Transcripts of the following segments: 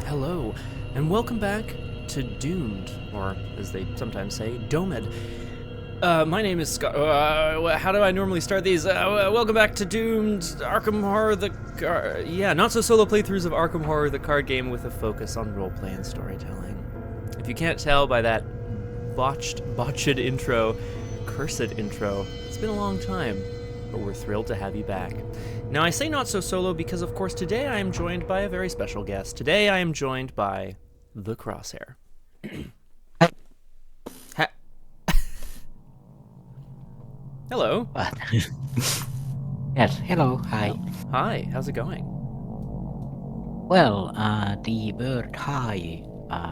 Hello, and welcome back to Doomed, or as they sometimes say, Domed. My name is Scott. How do I normally start these? Welcome back to Doomed, Arkham Horror, not so solo playthroughs of Arkham Horror, the card game with a focus on roleplay and storytelling. If you can't tell by that botched intro, cursed intro, it's been a long time, but we're thrilled to have you back. Now, I say not so solo because, of course, today I am joined by a very special guest. Today I am joined by the Crosshair. Hello. Yes, hello, hi. Hi, how's it going? Well, the word hi,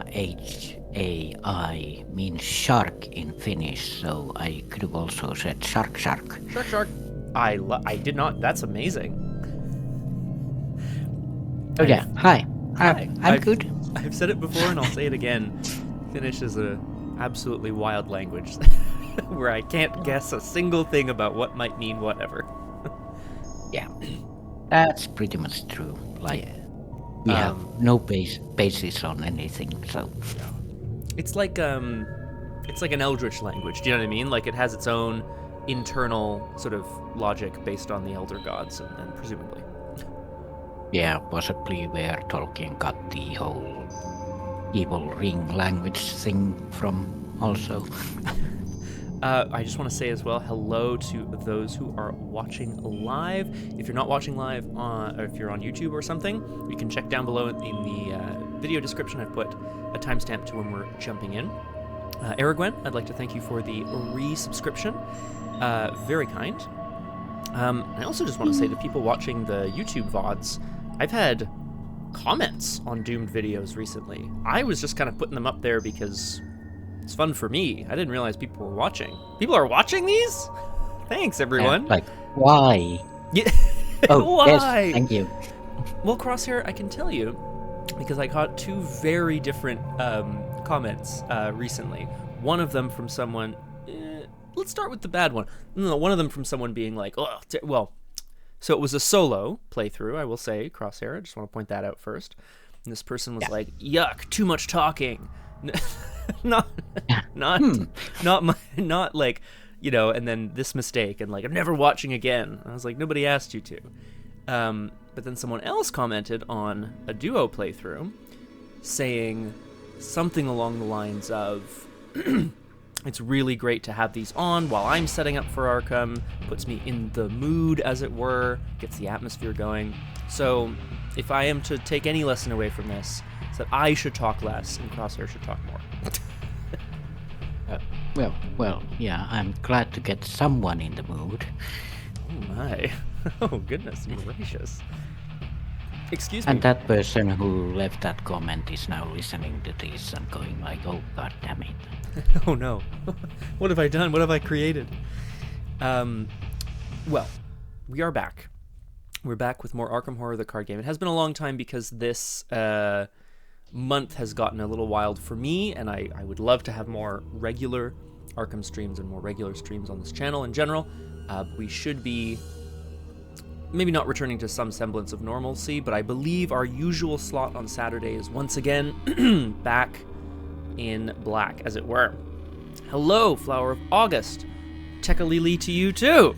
H-A-I, means shark in Finnish, so I could have also said shark. Shark. I did not. That's amazing. Oh yeah, hi. I'm good. I've said it before and I'll say it again. Finnish is a absolutely wild language where I can't guess a single thing about what might mean whatever. Yeah, that's pretty much true. Like, we have no basis on anything, so. It's like an eldritch language. Do you know what I mean? Like, it has its own internal sort of logic based on the elder gods, and presumably. Yeah, possibly where Tolkien got the whole evil ring language thing from also. I just want to say as well, hello to those who are watching live. If you're not watching live, or if you're on YouTube or something, you can check down below in the video description. I've put a timestamp to when we're jumping in. Aragwen, I'd like to thank you for the resubscription. Very kind. I also just want to say to people watching the YouTube VODs, I've had comments on Doomed videos recently. I was just kind of putting them up there because it's fun for me. I didn't realize people were watching. People are watching these? Thanks, everyone. Yeah, like, why? Yeah. Oh, why? Yes, thank you. Well, Crosshair, I can tell you, because I caught two very different comments recently. One of them from someone... let's start with the bad one. No, one of them from someone being like, so it was a solo playthrough, I will say, Crosshair. I just want to point that out first. And this person was like, yuck, too much talking. not like, you know, and then this mistake and like, I'm never watching again. I was like, nobody asked you to. But then someone else commented on a duo playthrough saying something along the lines of, it's really great to have these on while I'm setting up for Arkham, puts me in the mood, as it were, gets the atmosphere going. So if I am to take any lesson away from this, it's that I should talk less and Crosshair should talk more. Well, yeah, I'm glad to get someone in the mood. Oh my. Oh goodness gracious. Excuse me. And that person who left that comment is now listening to this and going like, oh god damn it. Oh no. What have I done? What have I created? Well, we are back. We're back with more Arkham Horror, the card game. It has been a long time because this month has gotten a little wild for me, and I would love to have more regular Arkham streams and more regular streams on this channel in general. We should be maybe not returning to some semblance of normalcy, but I believe our usual slot on Saturday is once again back in black, as it were. Hello, Flower of August. Tekalili to you too.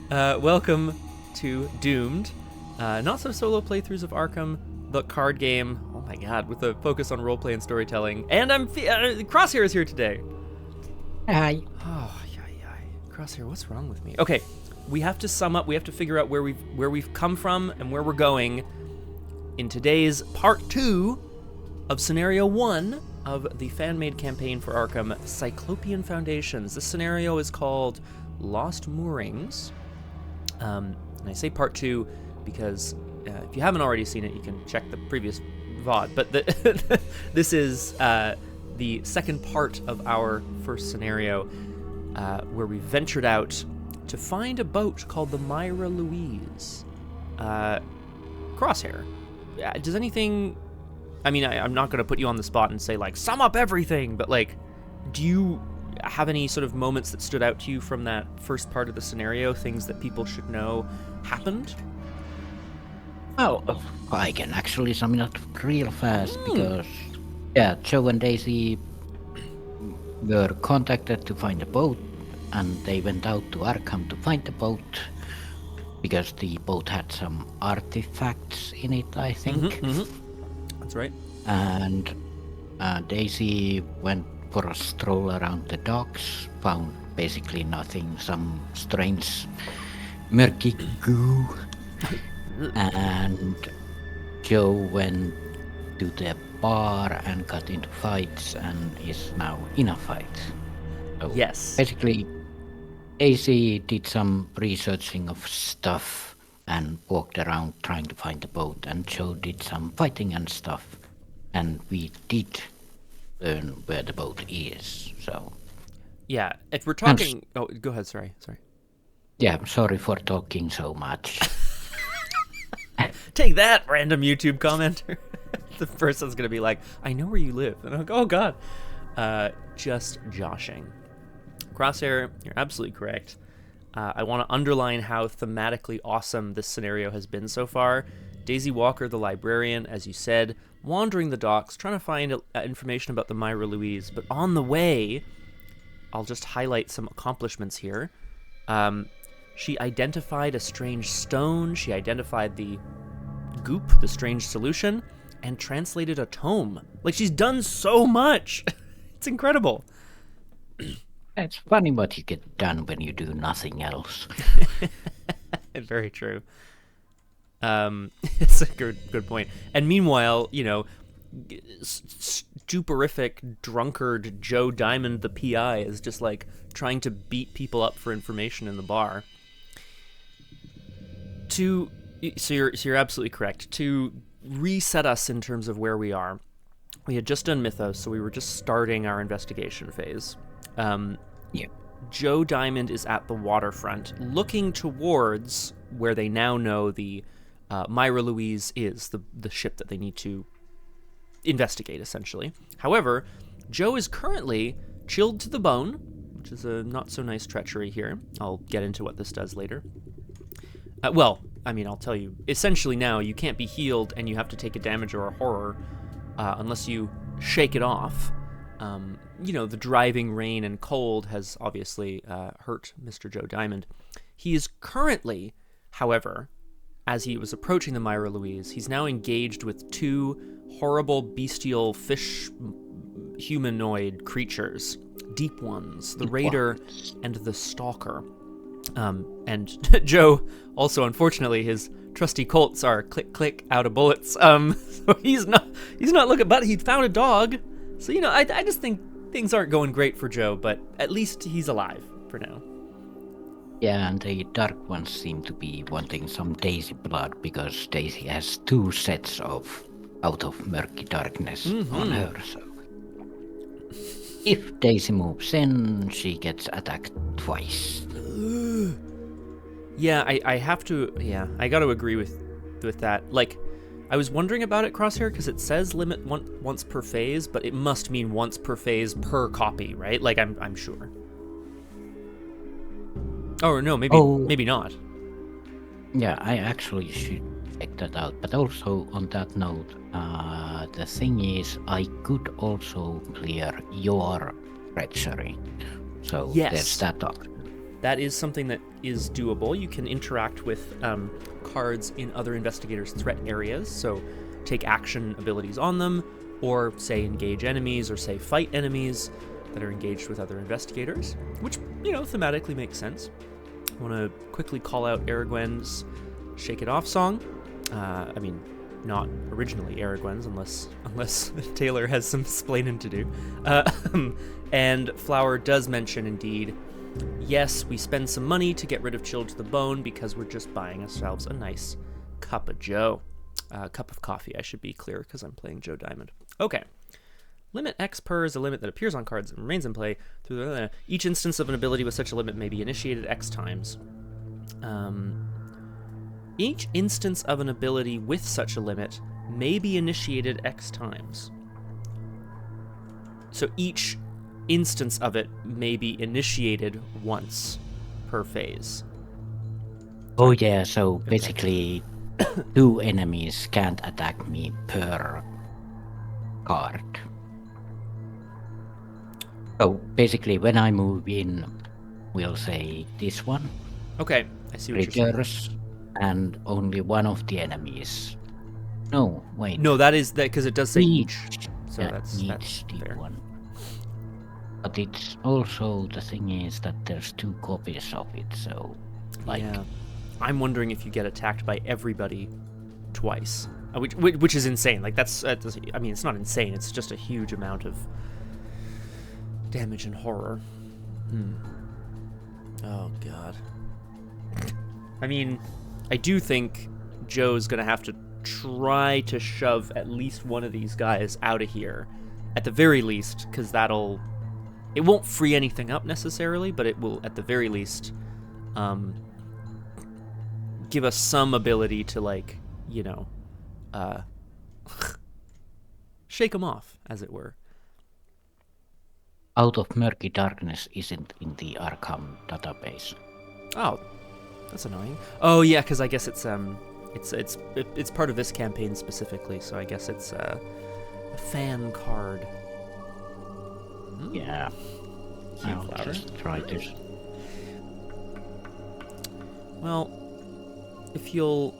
Welcome to Doomed. Not so solo playthroughs of Arkham, the card game. Oh my god, with a focus on roleplay and storytelling. And Crosshair is here today. Hi. Oh, Crosshair, what's wrong with me? Okay, we have to sum up. We have to figure out where we've come from and where we're going in today's part 2 of scenario 1 of the fan-made campaign for Arkham, Cyclopean Foundations. This scenario is called Lost Moorings. And I say part 2 because if you haven't already seen it, you can check the previous VOD. But this is the second part of our first scenario, where we ventured out to find a boat called the Myra Louise. Crosshair, does anything... I mean, I'm not going to put you on the spot and say, like, sum up everything, but, like, do you have any sort of moments that stood out to you from that first part of the scenario, things that people should know happened? Oh, I can actually sum it up real fast because, yeah, Joe and Daisy were contacted to find a boat, and they went out to Arkham to find the boat because the boat had some artifacts in it, I think. That's right. And Daisy went for a stroll around the docks, found basically nothing, some strange murky goo. And Joe went to the bar and got into fights and is now in a fight. So Yes. basically, Daisy did some researching of stuff and walked around trying to find the boat, and Joe did some fighting and stuff. And we did learn where the boat is, so... Yeah, if we're talking... Oh, go ahead, sorry. Yeah, I'm sorry for talking so much. Take that, random YouTube commenter. The person's going to be like, I know where you live. And I'm like, oh, God. Just joshing. Crosshair, you're absolutely correct. I want to underline how thematically awesome this scenario has been so far. Daisy Walker, the librarian, as you said, wandering the docks, trying to find information about the Myra Louise. But on the way, I'll just highlight some accomplishments here. She identified a strange stone. She identified the goop, the strange solution, and translated a tome. Like, she's done so much. It's incredible. It's funny what you get done when you do nothing else. Very true. It's a good point. And meanwhile, you know, stuporific drunkard Joe Diamond, the PI, is just like trying to beat people up for information in the bar. So you're absolutely correct. To reset us in terms of where we are, we had just done Mythos, so we were just starting our investigation phase. Yeah. Joe Diamond is at the waterfront, looking towards where they now know the Myra Louise is, the ship that they need to investigate, essentially. However, Joe is currently chilled to the bone, which is a not-so-nice treachery here. I'll get into what this does later. I'll tell you. Essentially now, you can't be healed, and you have to take a damage or a horror unless you shake it off. The driving rain and cold has obviously hurt Mr. Joe Diamond. He is currently, however, as he was approaching the Myra Louise, he's now engaged with two horrible bestial fish humanoid creatures. Deep ones, the Raider and the Stalker. And Joe, also unfortunately, his trusty Colts are click out of bullets. So he's not looking, but he found a dog. So, I just think things aren't going great for Joe, but at least he's alive for now. Yeah, and the dark ones seem to be wanting some Daisy blood because Daisy has two sets of out of murky darkness on her. So if Daisy moves in, she gets attacked twice. Yeah, I have to. Yeah, I got to agree with that. Like, I was wondering about it, Crosshair, because it says limit once per phase, but it must mean once per phase per copy, right? Like, I'm sure. Oh no, maybe not. Yeah, I actually should check that out. But also on that note, the thing is, I could also clear your treachery. So yes, there's that option. That is something that is doable. You can interact with cards in other investigators' threat areas, so take action abilities on them, or say engage enemies, or say fight enemies that are engaged with other investigators, which, thematically makes sense. I want to quickly call out Aragwen's Shake It Off song. Not originally Aragwen's, unless Taylor has some explaining to do. And Flower does mention, indeed, yes, we spend some money to get rid of Chilled to the Bone because we're just buying ourselves a nice cup of Joe. Cup of coffee, I should be clear, because I'm playing Joe Diamond. Okay. Limit X per is a limit that appears on cards and remains in play through each instance of an ability with such a limit may be initiated X times. Each instance of an ability with such a limit may be initiated X times. So each instance of it may be initiated once per phase. Oh yeah, so basically 2 enemies can't attack me per card. So basically, when I move in, we'll say this one Okay, I see what you're saying. triggers, and only one of the enemies. No, wait. No, that is that because it does say each. So Yeah, that's each the fair. one. But it's also the thing is that there's 2 copies of it, so like Yeah, I'm wondering if you get attacked by everybody twice, which is insane. Like that's I mean, it's not insane. It's just a huge amount of damage and horror. Oh god. I mean, I do think Joe's gonna have to try to shove at least one of these guys out of here, at the very least, because it won't free anything up necessarily, but it will, at the very least, give us some ability to, like, you know, shake them off, as it were. Out of Murky Darkness isn't in the Arkham database. Oh, that's annoying. Oh yeah, because I guess it's part of this campaign specifically, so I guess it's a fan card. Yeah. I'll Flower. just try to. Well, if you'll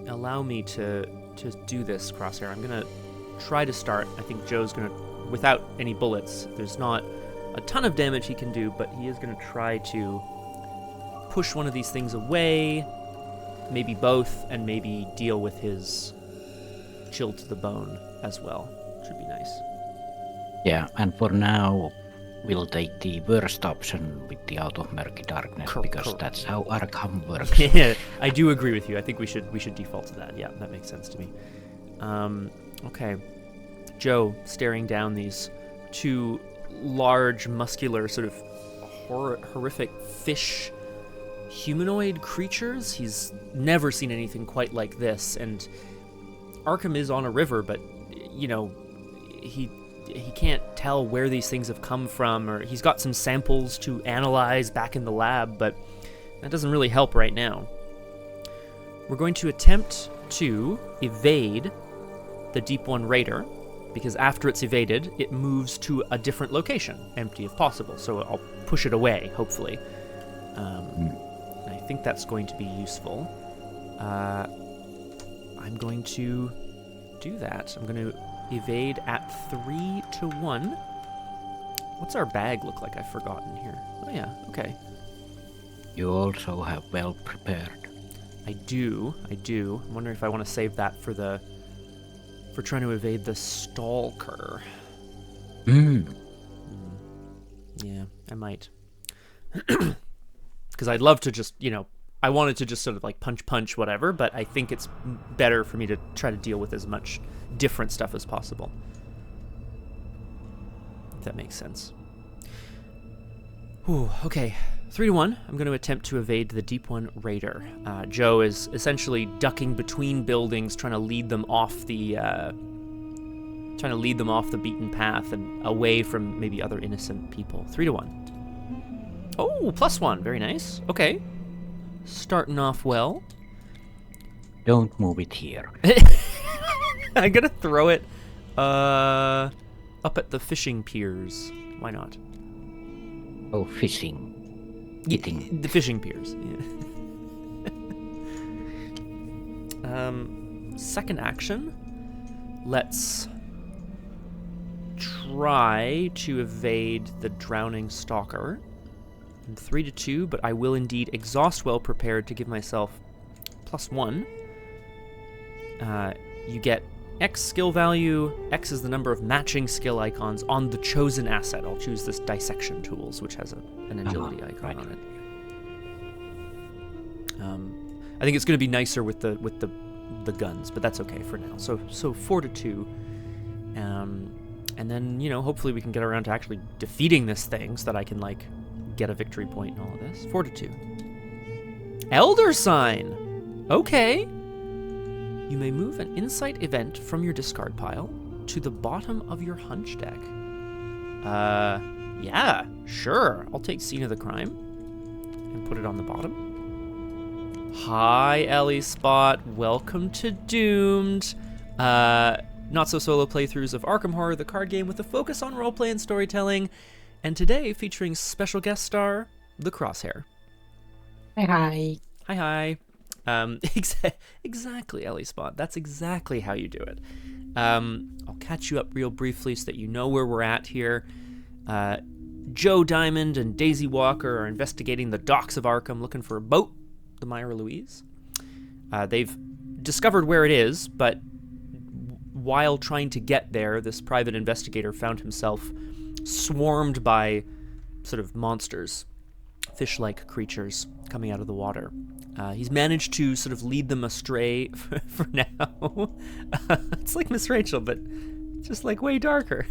allow me to do this, Crosshair, I'm gonna try to start. I think Joe's gonna, without any bullets, there's not a ton of damage he can do, but he is gonna try to push one of these things away, maybe both, and maybe deal with his chill to the bone as well. Should be nice. Yeah, and for now, we'll take the worst option with the Out of Murky Darkness, because that's how Arkham works. Yeah, I do agree with you. I think we should default to that. Yeah, that makes sense to me. Okay. Joe staring down these 2 large, muscular, sort of horrific fish humanoid creatures. He's never seen anything quite like this, and Arkham is on a river, but, you know, he can't tell where these things have come from, or he's got some samples to analyze back in the lab, but that doesn't really help right now. We're going to attempt to evade the Deep One Raider, because after it's evaded, it moves to a different location, empty if possible, so I'll push it away, hopefully. I think that's going to be useful. I'm going to do that. I'm going to evade at 3-1. What's our bag look like? I've forgotten here. Oh yeah, okay. You also have well prepared. I do. I'm wondering if I want to save that for trying to evade the stalker. Yeah, I might. Because I'd love to just, you know, I wanted to just sort of like punch whatever, but I think it's better for me to try to deal with as much different stuff as possible. If that makes sense. Ooh, okay. 3-1. I'm going to attempt to evade the Deep One Raider. Joe is essentially ducking between buildings, trying to lead them off the beaten path and away from maybe other innocent people. 3-1. Oh, +1. Very nice. Okay. Starting off well. Don't move it here. I'm gonna throw it up at the fishing piers. Why not? Oh, fishing. Eating. The fishing piers. Yeah. Second action. Let's try to evade the drowning stalker. 3-2, but I will indeed exhaust well prepared to give myself +1. You get X skill value. X is the number of matching skill icons on the chosen asset. I'll choose this dissection tools, which has an agility icon on it. I think it's going to be nicer with the guns, but that's okay for now. So 4-2, and then, you know, hopefully we can get around to actually defeating this thing so that I can like get a victory point in all of this. 4-2. Elder Sign. Okay. You may move an insight event from your discard pile to the bottom of your hunch deck. Yeah, sure. I'll take Scene of the Crime and put it on the bottom. Hi, Ellie Spot. Welcome to Doomed. Not so solo playthroughs of Arkham Horror, the card game with a focus on roleplay and storytelling. And today featuring special guest star, the Crosshair. Hi. Hi. Exactly, Ellie Spot. That's exactly how you do it. I'll catch you up real briefly so that you know where we're at here. Joe Diamond and Daisy Walker are investigating the docks of Arkham looking for a boat, the Myra Louise. They've discovered where it is, but while trying to get there, this private investigator found himself swarmed by sort of monsters, fish-like creatures coming out of the water. He's managed to sort of lead them astray for now. It's like Miss Rachel, but just like way darker.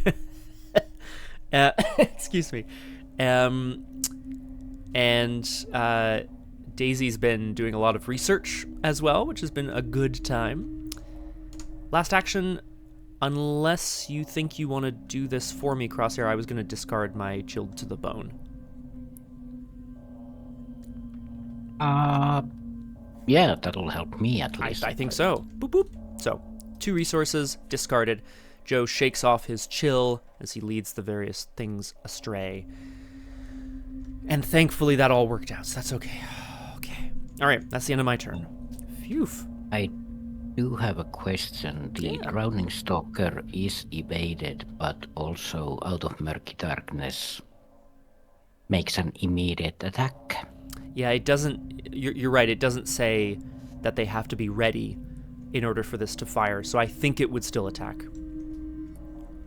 Excuse me. Daisy's been doing a lot of research as well, which has been a good time. Last action, unless you think you want to do this for me, Crosshair, I was going to discard my Chilled to the Bone. Yeah, that'll help me at least. I think so. Boop, boop. So, 2 resources, discarded. Joe shakes off his chill as he leads the various things astray. And thankfully that all worked out, so that's okay. Okay. Alright, that's the end of my turn. Phew. I do have a question. The drowning stalker is evaded, but also out of murky darkness makes an immediate attack. Yeah, it doesn't... You're right, it doesn't say that they have to be ready in order for this to fire, so I think it would still attack.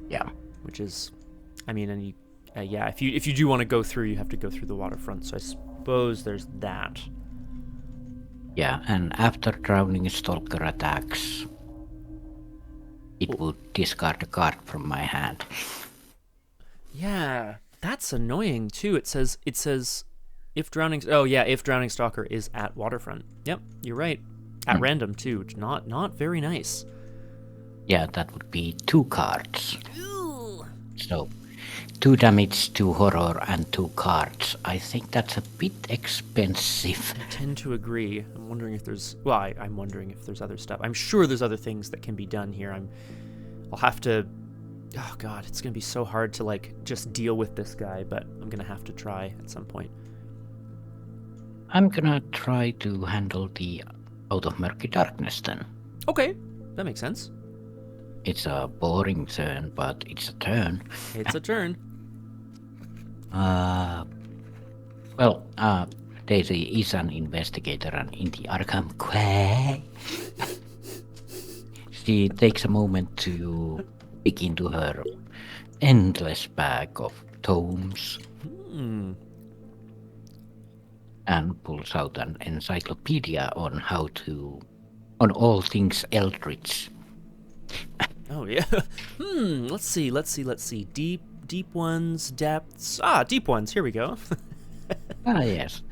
Yeah. Which is... I mean, and you... yeah, if you do want to go through, you have to go through the waterfront, so I suppose there's that. Yeah, and after drowning stalker attacks, it would discard a card from my hand. Yeah, that's annoying too. It says if drowning... Oh yeah, if drowning stalker is at waterfront. Yep, you're right. At random too, which not very nice. Yeah, that would be 2 cards. Ooh. So, 2 damage, 2 horror, and 2 cards. I think that's a bit expensive. I tend to agree. I'm wondering if there's... Well, I'm wondering if there's other stuff. I'm sure there's other things that can be done here. I'll have to... Oh god, it's gonna be so hard to like just deal with this guy, but I'm gonna have to try at some point. I'm gonna try to handle the out of murky darkness then. Okay, that makes sense. It's a boring turn, but it's a turn. It's a turn. Daisy is an investigator and in the Arkham Quay. She takes a moment to dig into her endless bag of tomes and pulls out an encyclopedia on on all things Eldritch. Oh yeah. Let's see. Deep ones, depths. Deep ones. Here we go. Yes.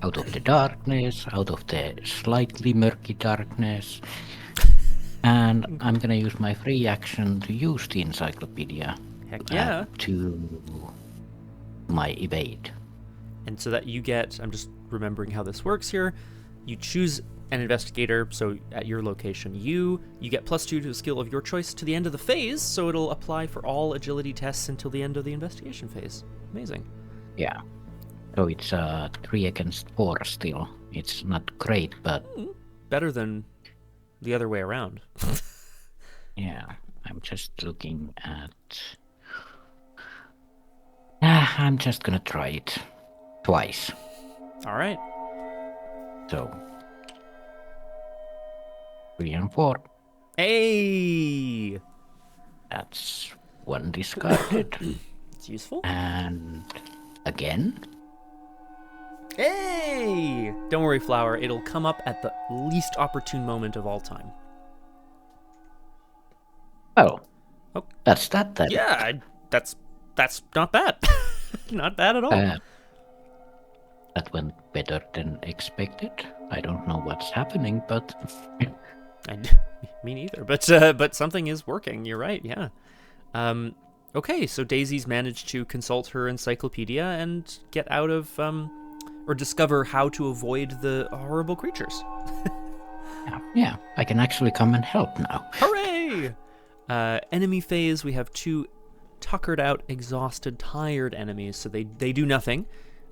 Out of the darkness, out of the slightly murky darkness. And I'm gonna use my free action to use the encyclopedia. Heck yeah. To my evade. And so that you get, I'm just remembering how this works here. You choose an investigator, so at your location, you get +2 to a skill of your choice to the end of the phase, so it'll apply for all agility tests until the end of the investigation phase. Amazing. Yeah. So it's 3 against 4 still. It's not great, but... Better than the other way around. Yeah, I'm just looking at... I'm just gonna try it twice. Alright. So... 3 and 4. Hey! That's 1 discarded. It's useful. And... again. Hey! Don't worry, Flower. It'll come up at the least opportune moment of all time. Well, Oh. That's that then. Yeah, that's not bad. Not bad at all. That went better than expected. I don't know what's happening, but... Me neither. But something is working. You're right. Yeah. Okay, so Daisy's managed to consult her encyclopedia and get out of or discover how to avoid the horrible creatures. Yeah, I can actually come and help now. Hooray! Enemy phase, we have 2 tuckered out, exhausted, tired enemies, so they do nothing.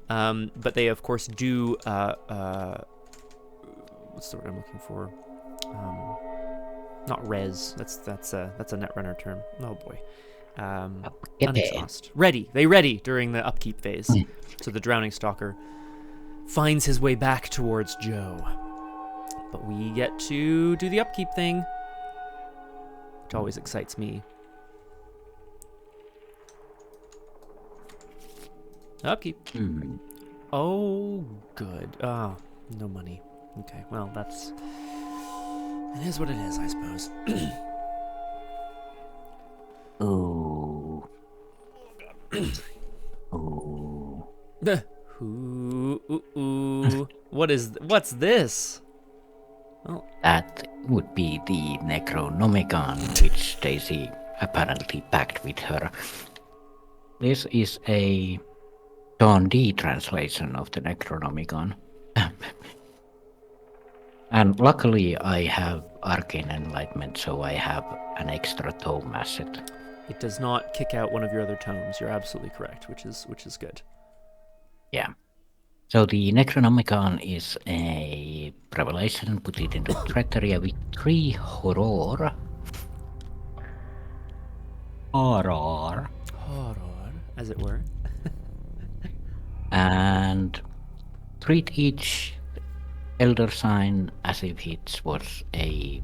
But they, of course, do... what's the word I'm looking for? Not res. That's a Netrunner term. Oh boy. Unexhaust. They ready during the upkeep phase. So the Drowning Stalker finds his way back towards Joe. But we get to do the upkeep thing, which always excites me. Upkeep. Oh, good. Oh, no money. Okay, well, it is what it is, I suppose. Oh. Oh. What's this? Well, that would be the Necronomicon, which Daisy apparently packed with her. This is a Dawn D translation of the Necronomicon. And luckily I have Arcane Enlightenment, so I have an extra tome asset. It does not kick out one of your other tomes. You're absolutely correct, which is good. Yeah. So the Necronomicon is a revelation, put it into threat area with 3 horror. Horror, as it were. And treat each elder sign as if it was a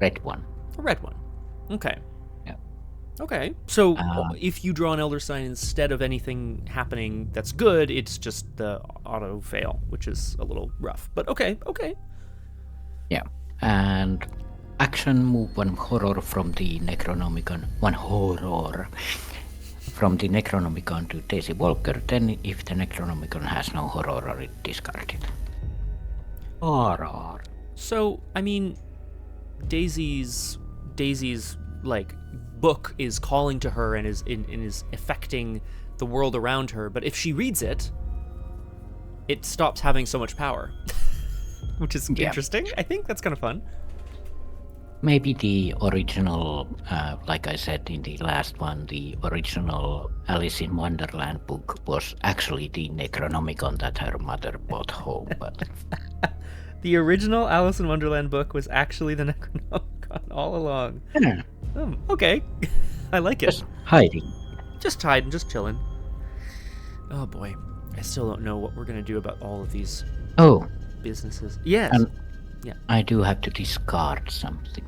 red one. A red one. Okay. Yeah. Okay. So if you draw an elder sign instead of anything happening that's good, it's just the auto fail, which is a little rough. But okay. Yeah. And action, move 1 horror from the Necronomicon. 1 horror from the Necronomicon to Daisy Walker. Then if the Necronomicon has no horror, it discarded. Horror. So, I mean, Daisy's like book is calling to her and is affecting the world around her, but if she reads it, it stops having so much power. Which is interesting. I think that's kind of fun. Maybe the original, like I said in the last one, the original Alice in Wonderland book was actually the Necronomicon that her mother brought home. But the original Alice in Wonderland book was actually the Necronomicon all along. Yeah. Okay. I like it. Just hiding. Just hiding, just chilling. Oh boy. I still don't know what we're going to do about all of these businesses. Yes. Yeah. I do have to discard something.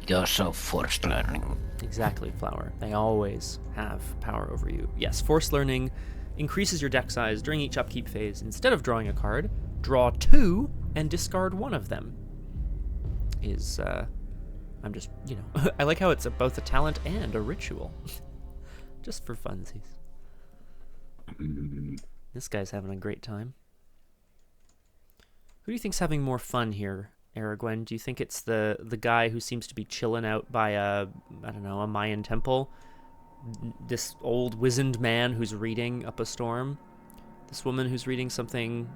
Because of forced learning. Exactly, Flower. They always have power over you. Yes, forced learning increases your deck size during each upkeep phase. Instead of drawing a card, draw 2 and discard 1 of them. I'm just, I like how it's both a talent and a ritual. Just for funsies. This guy's having a great time. Who do you think's having more fun here, Aragwen? Do you think it's the guy who seems to be chilling out by a Mayan temple? This old wizened man who's reading up a storm? This woman who's reading something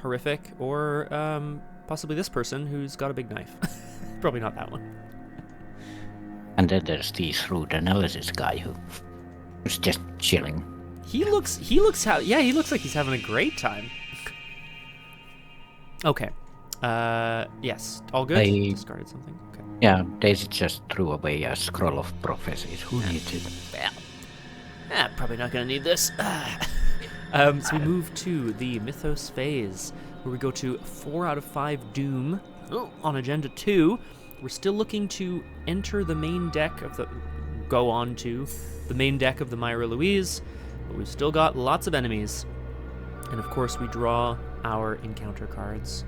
horrific? Or possibly this person who's got a big knife? Probably not that one. And then there's the shrewd analysis guy who's just chilling. He looks like he's having a great time. Okay. Yes. All good? Discarded something? Okay. Yeah, Daisy just threw away a scroll of prophecies. Who needs it? Well, probably not going to need this. So we move to the mythos phase, where we go to 4 out of 5 Doom on Agenda 2. We're still looking to enter the main deck of the Myra Louise, but we've still got lots of enemies. And of course, we draw our encounter cards.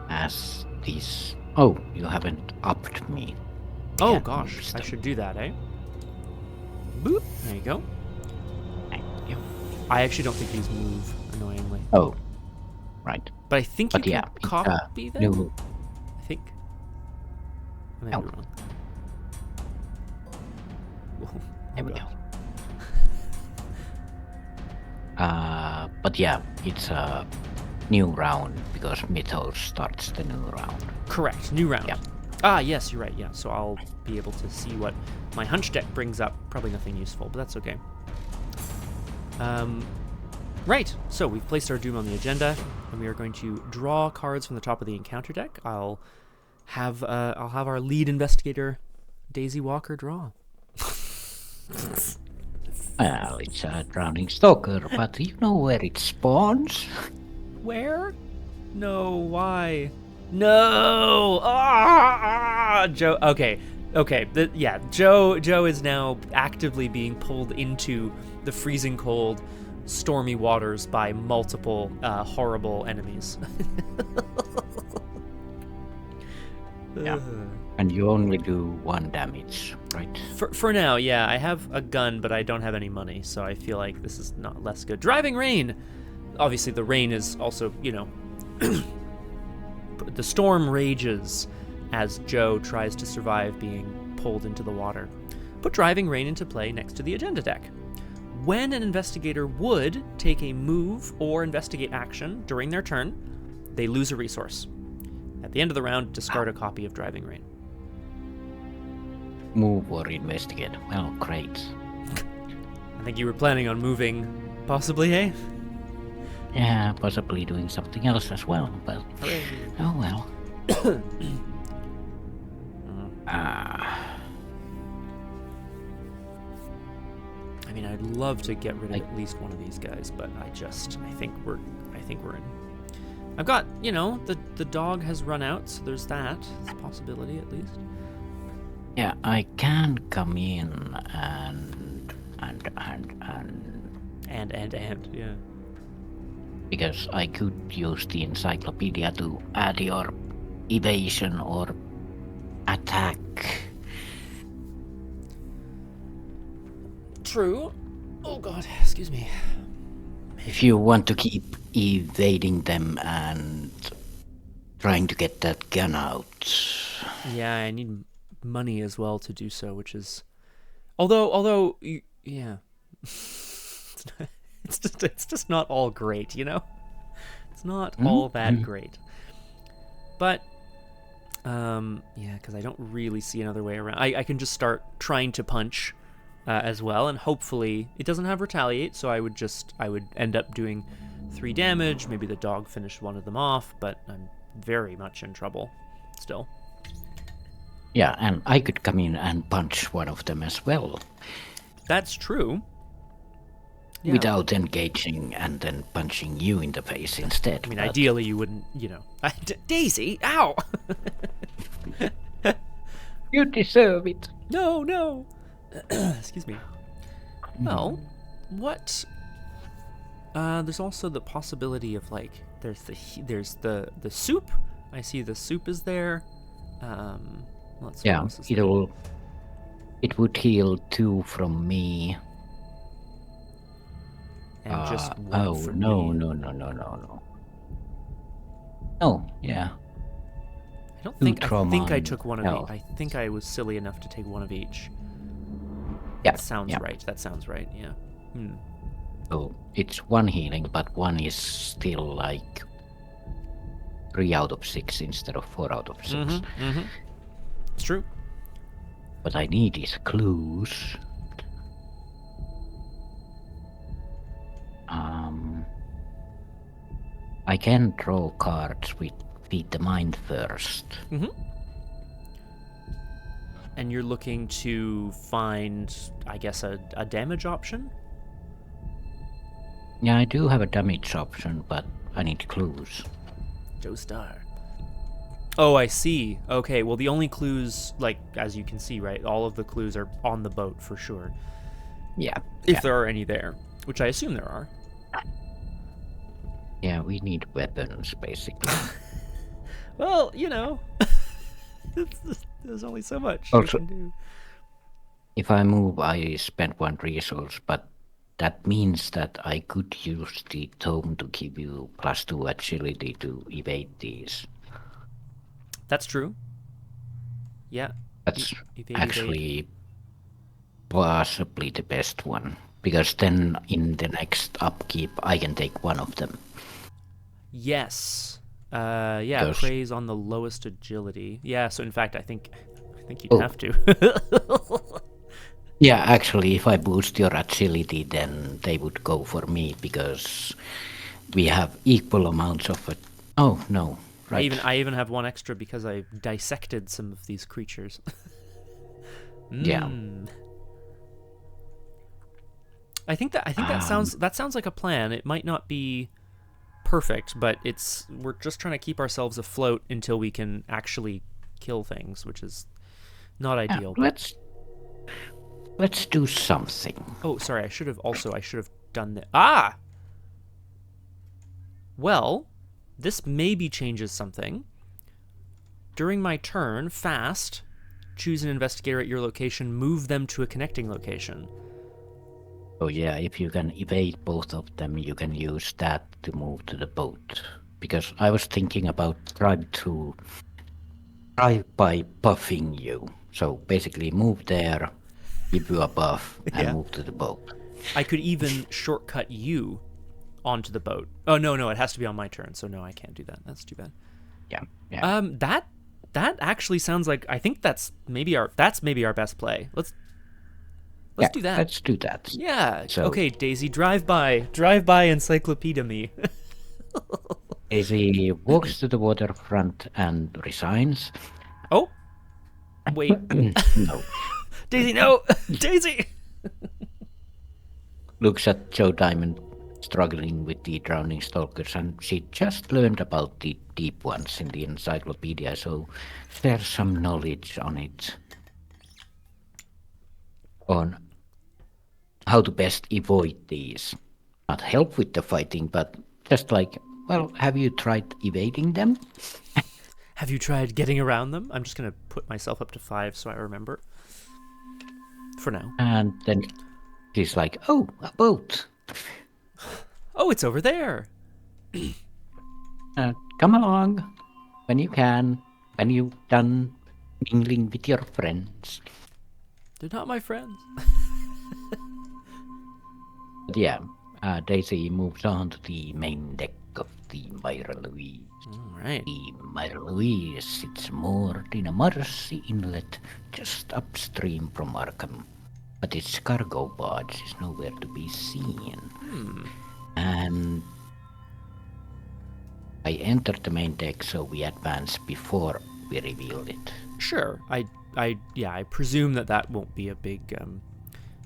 As these... Oh, you haven't upped me. Oh gosh, I should do that, eh? Boop. There you go. Thank you. I actually don't think these move, annoyingly. Oh, right. But I think you can copy them? New... I think. I may be wrong. There we go. But yeah, it's a new round because mythos starts the new round. Correct. New round. Yeah. Ah, yes, you're right. Yeah, so I'll be able to see what my hunch deck brings up. Probably nothing useful, but that's okay. Right. So we've placed our doom on the agenda, and we are going to draw cards from the top of the encounter deck. I'll have our lead investigator, Daisy Walker, draw. Well, it's a drowning stalker, but you know where it spawns? Where? No. Why? No. Joe. Okay. Yeah. Joe is now actively being pulled into the freezing cold, stormy waters by multiple horrible enemies. Yeah. And you only do 1 damage, right? For now, yeah. I have a gun, but I don't have any money, so I feel like this is not less good. Driving rain. Obviously, the rain is also, the storm rages as Joe tries to survive being pulled into the water. Put driving rain into play next to the agenda deck. When an investigator would take a move or investigate action during their turn, they lose a resource. At the end of the round, discard a copy of Driving Rain. Move or investigate. Well, great. I think you were planning on moving, possibly, eh? Yeah, possibly doing something else as well, but oh well. I mean, I'd love to get rid of at least one of these guys, but I think we're in. I've got, the dog has run out, so there's that. It's a possibility, at least. Yeah, I can come in and yeah. Because I could use the encyclopedia to add your evasion or attack. True. Oh god, excuse me. If you want to keep evading them and trying to get that gun out. Yeah, I need money as well to do so, which is... Although, yeah. It's just not all great, It's not all that great. But, yeah, because I don't really see another way around. I can just start trying to punch as well, and hopefully it doesn't have retaliate, so I would end up doing 3 damage. Maybe the dog finished one of them off, but I'm very much in trouble still. Yeah, and I could come in and punch one of them as well. That's true. Yeah. Without engaging and then punching you in the face instead. I mean, ideally you wouldn't, Daisy, ow! You deserve it. No. Excuse me. Well, what? There's also the possibility of there's the soup. I see the soup is there. Let's see. Yeah, it would heal 2 from me. And just one from no. me. No. Oh, yeah. I think I took one of each. I think I was silly enough to take one of each. Yeah. That sounds right. Yeah. So it's 1 healing, but 1 is still 3 out of 6 instead of 4 out of 6. It's true. What I need is clues. I can draw cards with Feed the Mind first. And you're looking to find, I guess, a damage option? Yeah, I do have a damage option, but I need clues. Joe Star. Oh, I see. Okay, well, the only clues, as you can see, right, all of the clues are on the boat for sure. Yeah. If there are any there, which I assume there are. Yeah, we need weapons, basically. Well, there's only so much Also, you can do. If I move, I spend 1 resource, but that means that I could use the tome to give you +2 agility to evade these. That's true. Yeah. That's Evade. actually possibly the best one, because then in the next upkeep I can take one of them. Yes. Yeah, Because preys on the lowest agility. Yeah, so in fact I think you'd Oh. have to. yeah, actually, if I boost your agility, then they would go for me because we have equal amounts of it. Oh no, right? I even have one extra because I dissected some of these creatures. Yeah. I think that sounds like a plan. It might not be perfect, but we're just trying to keep ourselves afloat until we can actually kill things, which is not ideal. Let's do something. Oh, sorry. I should have done that. Ah. Well, this maybe changes something. During my turn, fast, choose an investigator at your location, move them to a connecting location. Oh yeah, if you can evade both of them, you can use that to move to the boat. Because I was thinking about try by buffing you. So basically move there, give you a buff, and move to the boat. I could even shortcut you onto the boat. Oh no, it has to be on my turn, so no, I can't do that. That's too bad. Yeah. That actually sounds like I think that's maybe our best play. Let's do that. Let's do that. Yeah. So, okay, Daisy, drive by encyclopedia me. Daisy walks to the waterfront and resigns. Oh. Wait. No. Daisy, no. Daisy. Looks at Joe Diamond struggling with the drowning stalkers, and she just learned about the deep ones in the encyclopedia, so there's some knowledge on it. On how to best avoid these. Not help with the fighting, but just like, well, have you tried evading them? Have you tried getting around them? I'm just going to put myself up to 5 so I remember. For now. And then she's like, oh, a boat. Oh, it's over there. Come along when you can, when you've done mingling with your friends. They're not my friends. But yeah, Daisy moves on to the main deck of the Myra Louise. All right. The Myra Louise sits moored in a marshy inlet just upstream from Arkham, but its cargo barge is nowhere to be seen. And I entered the main deck, so we advance before we reveal it. Sure. I presume that won't be a big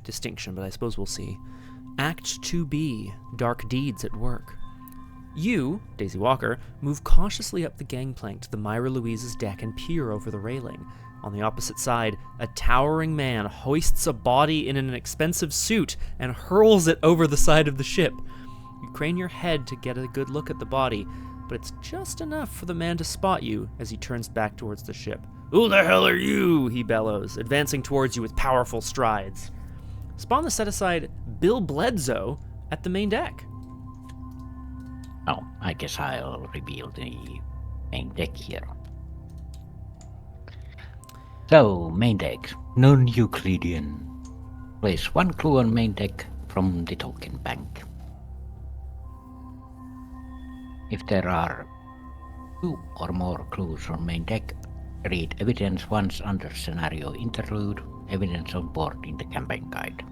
distinction, but I suppose we'll see. Act 2B, Dark Deeds at Work. You, Daisy Walker, move cautiously up the gangplank to the Myra Louise's deck and peer over the railing. On the opposite side, a towering man hoists a body in an expensive suit and hurls it over the side of the ship. You crane your head to get a good look at the body, but it's just enough for the man to spot you as he turns back towards the ship. "Who the hell are you?" he bellows, advancing towards you with powerful strides. Spawn the set-aside Bill Bledsoe at the main deck. Oh, I guess I'll reveal the main deck here. So, main deck, non-Euclidean. Place one clue on main deck from the token bank. If there are 2 or more clues on main deck, read evidence once under scenario interlude, evidence on board in the campaign guide.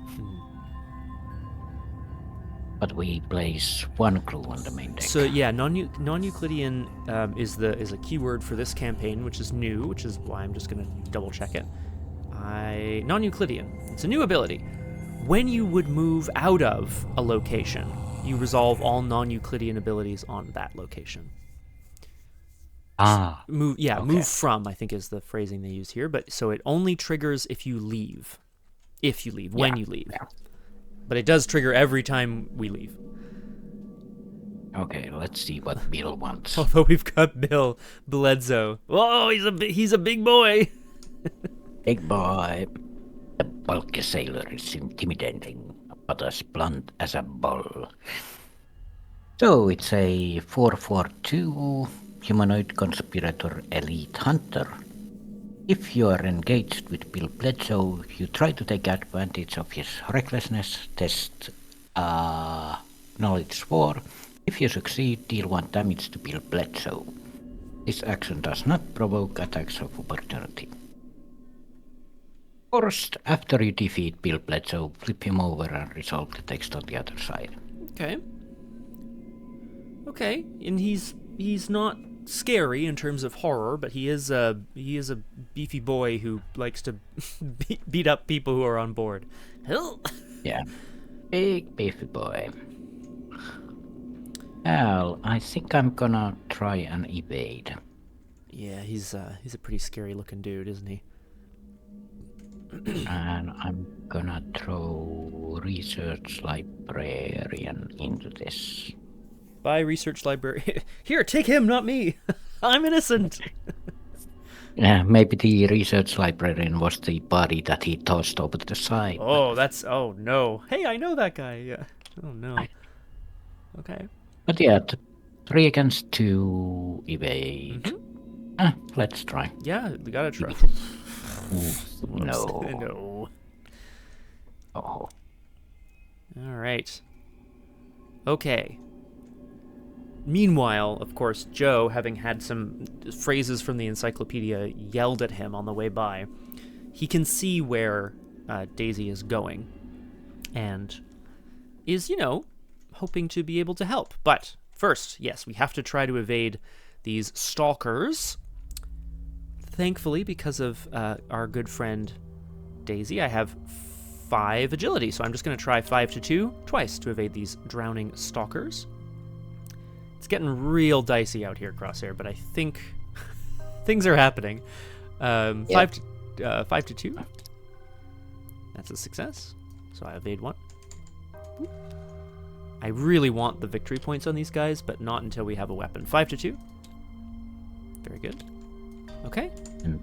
But we place one clue on the main deck. So yeah, non-Euclidean is a keyword for this campaign, which is new, which is why I'm just going to double check it. Non-Euclidean. It's a new ability. When you would move out of a location, you resolve all non-Euclidean abilities on that location. Move from, I think is the phrasing they use here, but so it only triggers if you leave. When you leave. Yeah. But it does trigger every time we leave. Okay, let's see what Bill wants. Although we've got Bill Bledsoe. Whoa, he's a big boy. Big boy. The bulky sailor is intimidating, but as blunt as a bull. So it's a 4/4/2 humanoid conspirator elite hunter. If you are engaged with Bill Bledsoe, you try to take advantage of his recklessness test knowledge 4. If you succeed, deal 1 damage to Bill Bledsoe. This action does not provoke attacks of opportunity. First, after you defeat Bill Bledsoe, flip him over and resolve the text on the other side. Okay. Okay, and he's not scary in terms of horror, but he is a beefy boy who likes to beat up people who are on board. Yeah, big beefy boy. Well, I think I'm gonna try and evade. Yeah, he's a pretty scary looking dude, isn't he? And I'm gonna throw research librarian into this. By research library. Here, take him, not me. I'm innocent. Yeah, maybe the research librarian was the body that he tossed over to the side. Oh, oh no. Hey, I know that guy. Yeah. Oh no. Okay. But yeah, 3 against 2 evade. Let's try. Yeah, we gotta try. No. No. Oh. All right. Okay. Meanwhile, of course, Joe, having had some phrases from the encyclopedia yelled at him on the way by, he can see where Daisy is going and is, hoping to be able to help. But first, yes, we have to try to evade these stalkers. Thankfully, because of our good friend Daisy, I have 5 agility, so I'm just going to try 5 to 2 twice to evade these drowning stalkers. It's getting real dicey out here, Crosshair, but I think things are happening. 5 to 2. That's a success. So I evade 1. I really want the victory points on these guys, but not until we have a weapon. 5 to 2. Very good. Okay. And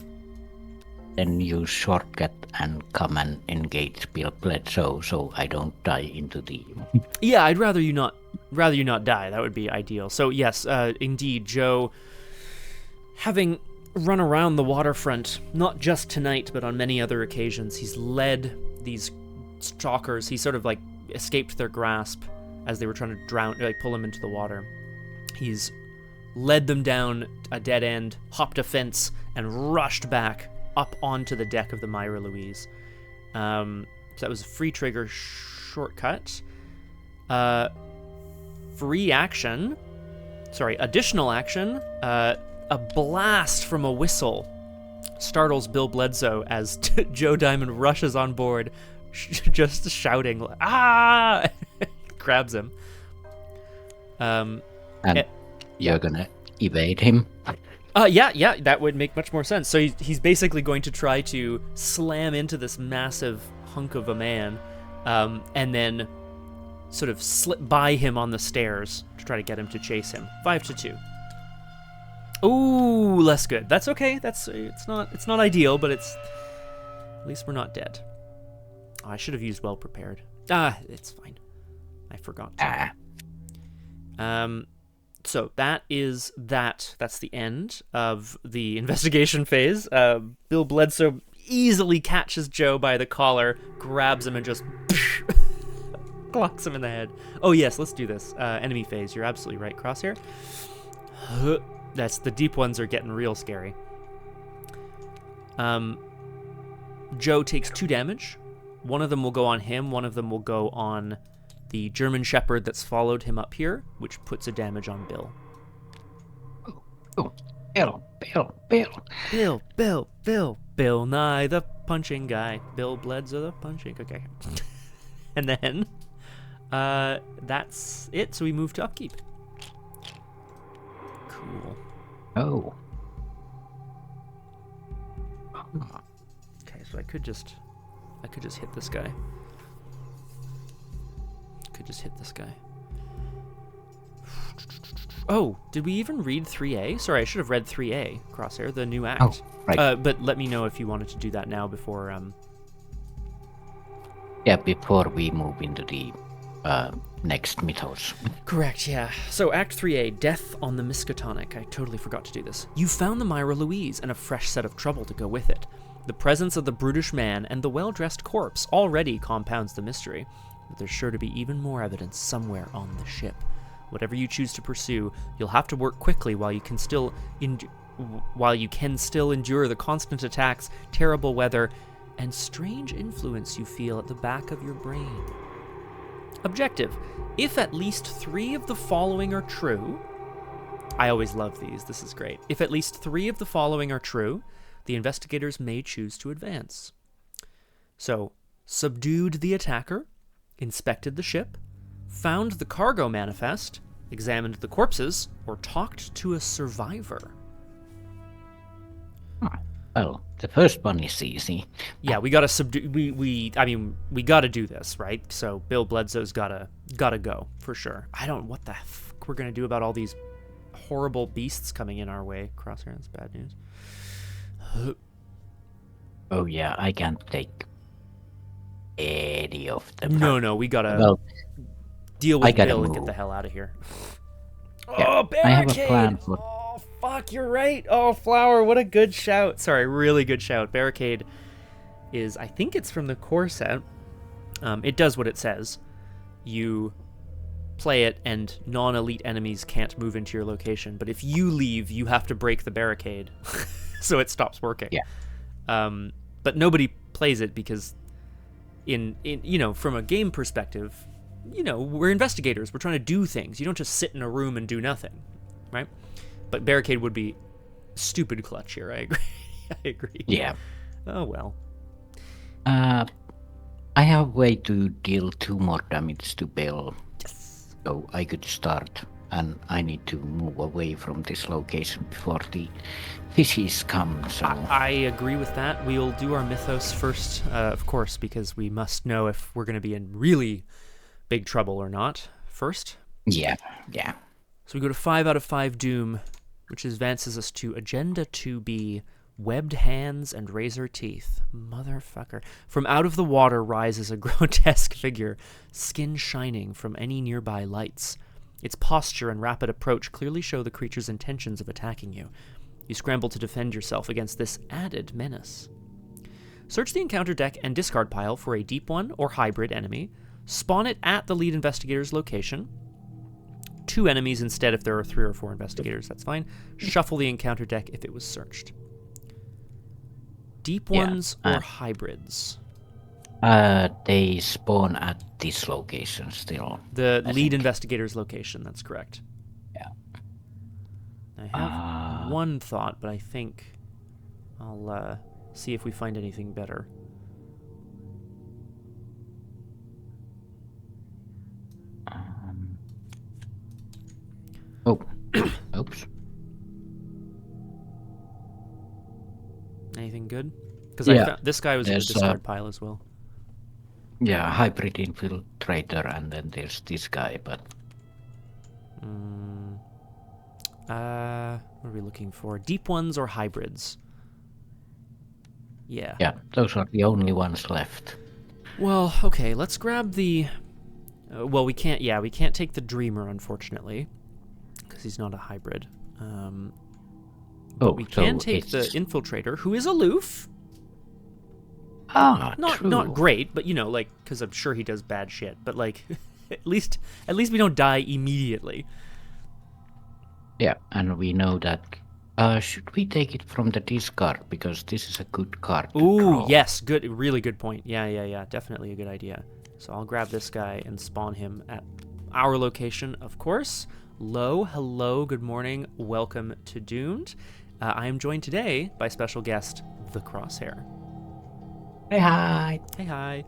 then you shortcut and come and engage Bill Bledsoe, so I don't die into the... Yeah, I'd rather you not die. That would be ideal. So yes, indeed, Joe, having run around the waterfront, not just tonight, but on many other occasions, he's led these stalkers. He sort of escaped their grasp as they were trying to pull him into the water. He's led them down a dead end, hopped a fence, and rushed back up onto the deck of the Myra Louise. So that was a free trigger shortcut. Additional action, a blast from a whistle startles Bill Bledsoe as Joe Diamond rushes on board, just shouting, "Ah!" grabs him. You're gonna evade him? Yeah, that would make much more sense. So he's basically going to try to slam into this massive hunk of a man, and then sort of slip by him on the stairs to try to get him to chase him. 5 to 2. Ooh, less good. That's okay. It's not ideal, but at least we're not dead. Oh, I should have used well prepared. It's fine. I forgot. So that's the end of the investigation phase. Bill Bledsoe easily catches Joe by the collar, grabs him, and just clocks him in the head. Oh yes, let's do this. Enemy phase. You're absolutely right, Crosshair. That's the deep ones are getting real scary. Joe takes 2 damage. One of them will go on him. One of them will go on the German Shepherd that's followed him up here, which puts a damage on Bill. Oh, Bill Nye, the punching guy. Bill Bledsoe, the punching. Okay. And then, that's it. So we move to upkeep. Cool. Oh. Okay, so I could just hit this guy. Oh, did we even read 3A? Sorry, I should have read 3A, Crosshair, the new act. Oh, right. But let me know if you wanted to do that now before... Yeah, before we move into the next mythos. Correct, yeah. So Act 3A, Death on the Miskatonic. I totally forgot to do this. You found the Myra Louise and a fresh set of trouble to go with it. The presence of the brutish man and the well-dressed corpse already compounds the mystery, but there's sure to be even more evidence somewhere on the ship. Whatever you choose to pursue, you'll have to work quickly while you can still endure the constant attacks, terrible weather, and strange influence you feel at the back of your brain. Objective: if at least 3 of the following are true... I always love these, this is great. If at least 3 of the following are true, the investigators may choose to advance. So, subdued the attacker, inspected the ship, found the cargo manifest, examined the corpses, or talked to a survivor. Well, the first one is easy. Yeah, we gotta subdue. We gotta do this, right? So Bill Bledsoe's gotta go for sure. I don't what the fuck we're gonna do about all these horrible beasts coming in our way. Crosshair, that's bad news. Oh yeah, I can't take any of them. No, we gotta deal with Bill and get the hell out of here. Yeah, Oh, barricade! I have a plan for... Oh, fuck, you're right. Oh, Flower, what a good shout. Sorry, really good shout. Barricade is, I think it's from the core set. It does what it says. You play it and non-elite enemies can't move into your location. But if you leave, you have to break the barricade so it stops working. Yeah. But nobody plays it because in from a game perspective, we're investigators. We're trying to do things. You don't just sit in a room and do nothing, right? But barricade would be stupid clutch here. I agree. I agree. Yeah. Oh, well. I have a way to deal 2 more damage to Bill. Yes. So I could start, and I need to move away from this location before the fishies come, so... I agree with that. We'll do our mythos first, of course, because we must know if we're going to be in really big trouble or not first. Yeah. So we go to 5 out of 5 Doom, which advances us to Agenda 2B, Webbed Hands and Razor Teeth. Motherfucker. From out of the water rises a grotesque figure, skin shining from any nearby lights. Its posture and rapid approach clearly show the creature's intentions of attacking you. You scramble to defend yourself against this added menace. Search the encounter deck and discard pile for a deep one or hybrid enemy. Spawn it at the lead investigator's location. 2 enemies instead if there are 3 or 4 investigators, that's fine. Shuffle the encounter deck if it was searched. Deep ones or hybrids? They spawn at this location still. The lead investigator's location, that's correct. Yeah. I have one thought, but I think I'll see if we find anything better. Oops. Anything good? Because this guy was in the discard pile as well. Yeah, hybrid infiltrator, and then there's this guy, but... What are we looking for? Deep ones or hybrids? Yeah. Yeah, those are the only ones left. Well, okay, let's grab the... we can't take the Dreamer, unfortunately, because he's not a hybrid. But we can take the Infiltrator, who is aloof. Not great, but because I'm sure he does bad shit. But at least we don't die immediately. Yeah, and we know that. Should we take it from the discard, because this is a good card to draw. Yes, good, really good point. Yeah, definitely a good idea. So I'll grab this guy and spawn him at our location, of course. Hello, good morning, welcome to Doomed. I am joined today by special guest, the Crosshair. Hey, hi. Hey, hi.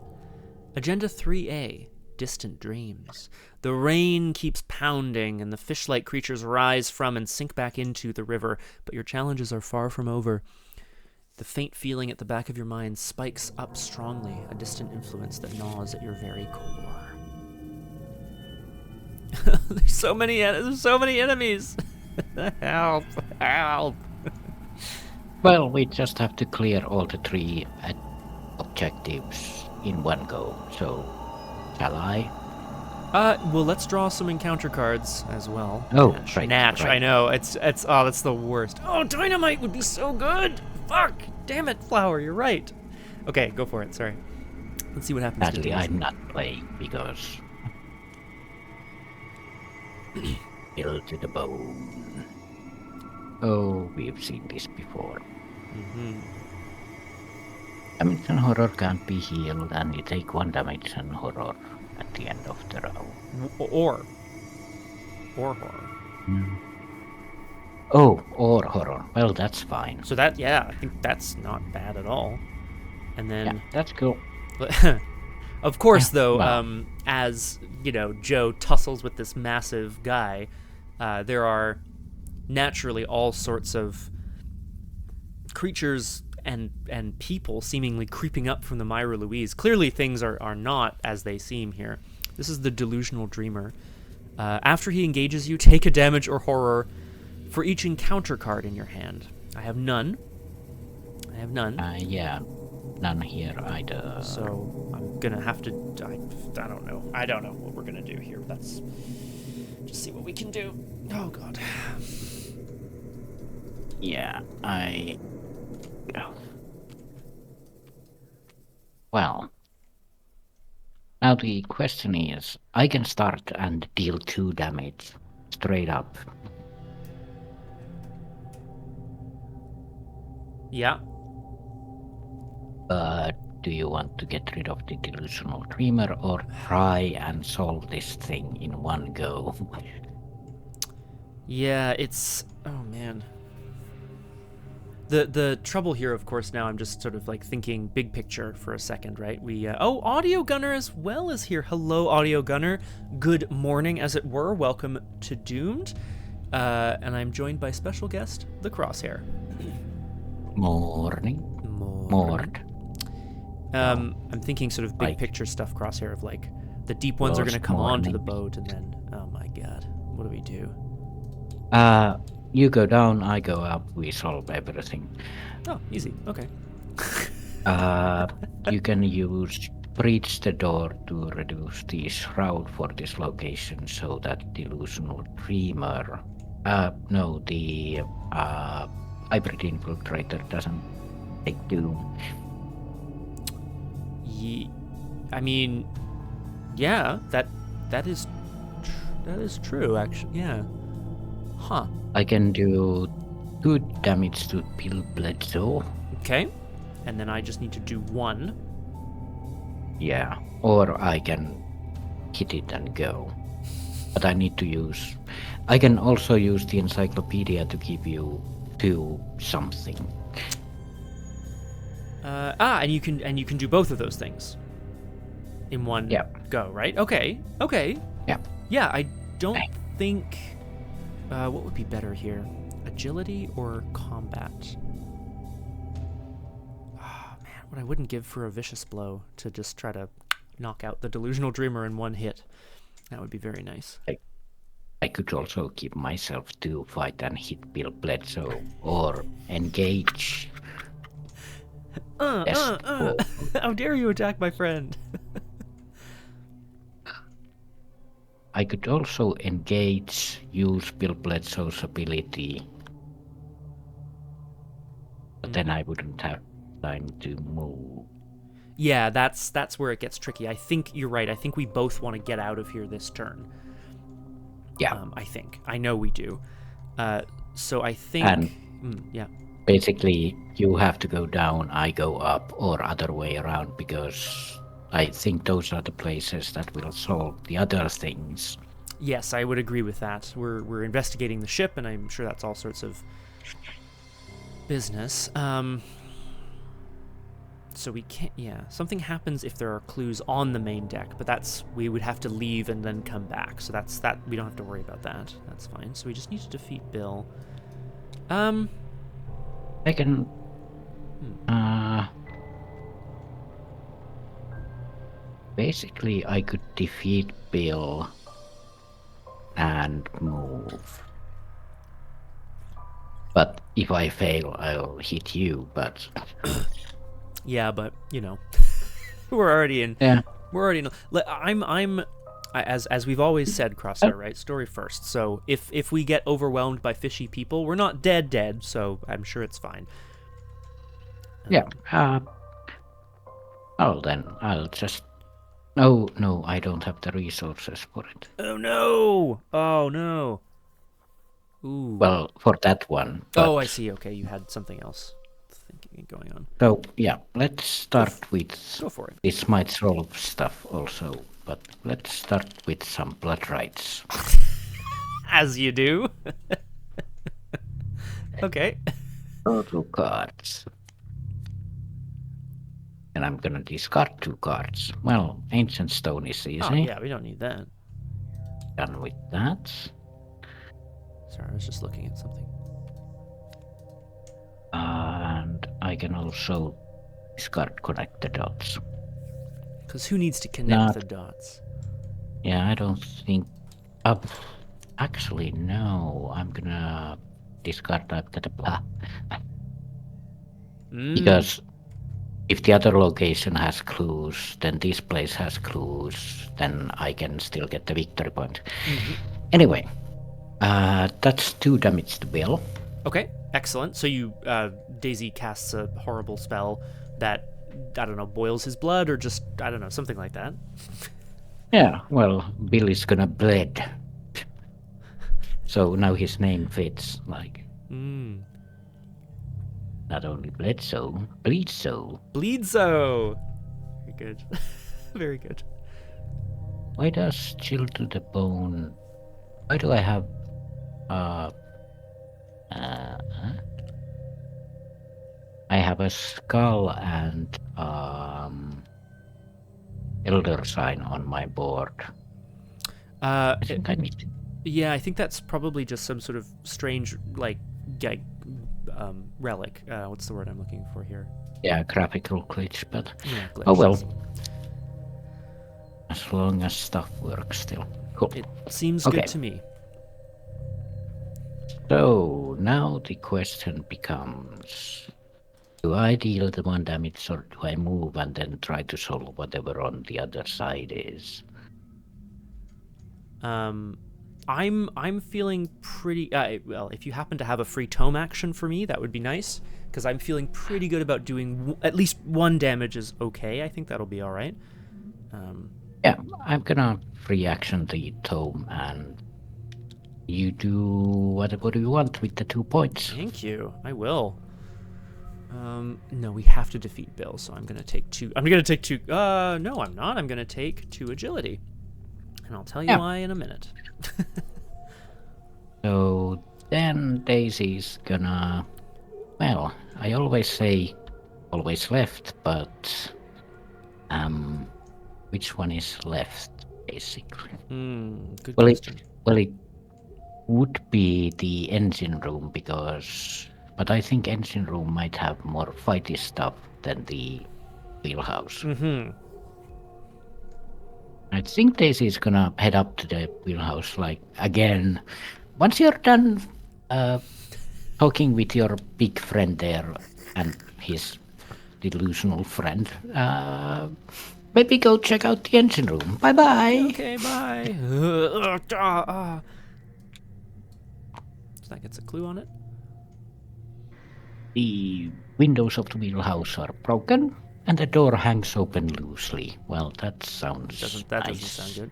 Agenda 3A, Distant Dreams. The rain keeps pounding, and the fish-like creatures rise from and sink back into the river, but your challenges are far from over. The faint feeling at the back of your mind spikes up strongly, a distant influence that gnaws at your very core. There's so many enemies! Help! Well, we just have to clear all the 3 objectives in one go, so shall I? Well, let's draw some encounter cards as well. Oh, Natch. right. I know. It's oh, that's the worst. Oh, dynamite would be so good. Fuck. Damn it, flower. You're right. Okay, go for it. Sorry. Let's see what happens. Sadly, I'm not playing because ill to the bone. Oh, we've seen this before. Damage and horror can't be healed, and you take 1 damage and horror at the end of the round. Or horror. Oh, or horror. Well, that's fine. So that, yeah, I think that's not bad at all. And then, Yeah, that's cool. of course, Yeah, though, well. as you know, Joe tussles with this massive guy. There are naturally all sorts of creatures and people seemingly creeping up from the Myra Louise. Clearly, things are not as they seem here. This is the delusional dreamer. After he engages you, take a damage or horror for each encounter card in your hand. I have none. Yeah, none here either. So I'm gonna have to. I don't know. I don't know what we're gonna do here. Let's just see what we can do. Oh God. Yeah, Well, now the question is, I can start and deal 2 damage straight up. Yeah. But do you want to get rid of the delusional dreamer or try and solve this thing in one go? Yeah, it's... Oh, man. The trouble here, of course, now I'm just sort of like thinking big picture for a second, right? Oh, Audio Gunner as well is here. Hello, Audio Gunner. Good morning, as it were. Welcome to Doomed. And I'm joined by special guest, the Crosshair. Morning. I'm thinking sort of big picture stuff, Crosshair, of like the deep ones are going to come onto the boat, and then, oh my God, what do we do? You go down, I go up, we solve everything. Oh, easy. Okay. You can use breach the door to reduce the shroud for this location so that delusional dreamer, no, the hybrid infiltrator doesn't take doom. I mean, yeah, that is true, actually. Yeah. Huh. I can do 2 damage to Bill Bledsoe. Okay. And then I just need to do 1. Yeah. Or I can hit it and go. But I need to use... I can also use the encyclopedia to give you 2 something. And you can do both of those things in one go, right? Okay. Yeah. Yeah, I don't think... what would be better here? Agility or combat? Oh, man, what I wouldn't give for a vicious blow to just try to knock out the delusional dreamer in one hit. That would be very nice. I could also keep myself to fight and hit Bill Bledsoe or engage. How dare you attack my friend? I could also engage, use Bill Bledsoe's ability, but then I wouldn't have time to move. Yeah, that's where it gets tricky. I think you're right. I think we both want to get out of here this turn. Yeah. I think. I know we do. So I think... And yeah. basically, you have to go down, I go up, or other way around, because... I think those are the places that will solve the other things. Yes, I would agree with that. We're investigating the ship, and I'm sure that's all sorts of business. So we can't... Yeah, something happens if there are clues on the main deck, but we would have to leave and then come back. So that we don't have to worry about that. That's fine. So we just need to defeat Bill. I can... Basically, I could defeat Bill and move. But if I fail, I'll hit you, but... Yeah, but, you know, we're already in... Yeah. We're already in... I'm As we've always said, Crosshare, right? Story first. So if we get overwhelmed by fishy people, we're not dead, so I'm sure it's fine. Yeah. Well, then I'll just. Oh no, I don't have the resources for it. Oh no! Oh no! Ooh. Well, for that one. But... Oh, I see. Okay, you had something else thinking going on. So yeah, let's start with. Go for it. This might solve stuff also, but let's start with some blood rights. As you do. Okay. Draw 2 cards. And I'm gonna discard 2 cards. Well, Ancient Stone is easy. Oh, yeah, we don't need that. Done with that. Sorry, I was just looking at something. And I can also discard Connect the Dots. Because who needs to connect the dots? Yeah, I don't think... actually, no. I'm gonna discard that. Because if the other location has clues, then this place has clues, then I can still get the victory point. Anyway, that's 2 damage to Bill. Okay, excellent. So you, Daisy casts a horrible spell that, I don't know, boils his blood or just, I don't know, something like that. Yeah, well, Bill is gonna bleed. So now his name fits, like... Not only Bledsoe, Bleedsoe. Bleedsoe! Very good. Very good. Why does Chill to the Bone... Why do I have... I have a skull and Elder Sign on my board. I think I need to... Yeah, I think that's probably just some sort of strange, like, relic. What's the word I'm looking for here? Yeah, graphical glitch, but... Yeah, glitch. Oh well. As long as stuff works still. Cool. It seems good to me. So, now the question becomes... Do I deal the 1 damage or do I move and then try to solve whatever on the other side is? I'm feeling pretty... well, if you happen to have a free tome action for me, that would be nice. Because I'm feeling pretty good about doing... at least 1 damage is okay. I think that'll be alright. Yeah, I'm gonna free action the tome and... You do whatever you want with the 2 points. Thank you. I will. No, we have to defeat Bill, so I'm gonna take 2... I'm gonna take 2... no, I'm not. I'm gonna take 2 agility. And I'll tell you why in a minute. So then Daisy's gonna... Well, I always say always left, but... Which one is left, basically? Good question. It would be the engine room, because... But I think engine room might have more fighty stuff than the wheelhouse. I think Daisy's gonna head up to the wheelhouse, like, again. Once you're done talking with your big friend there and his delusional friend, maybe go check out the engine room. Bye-bye. Okay, bye. So that gets a clue on it. The windows of the wheelhouse are broken, and the door hangs open loosely. Well, that sounds doesn't sound good.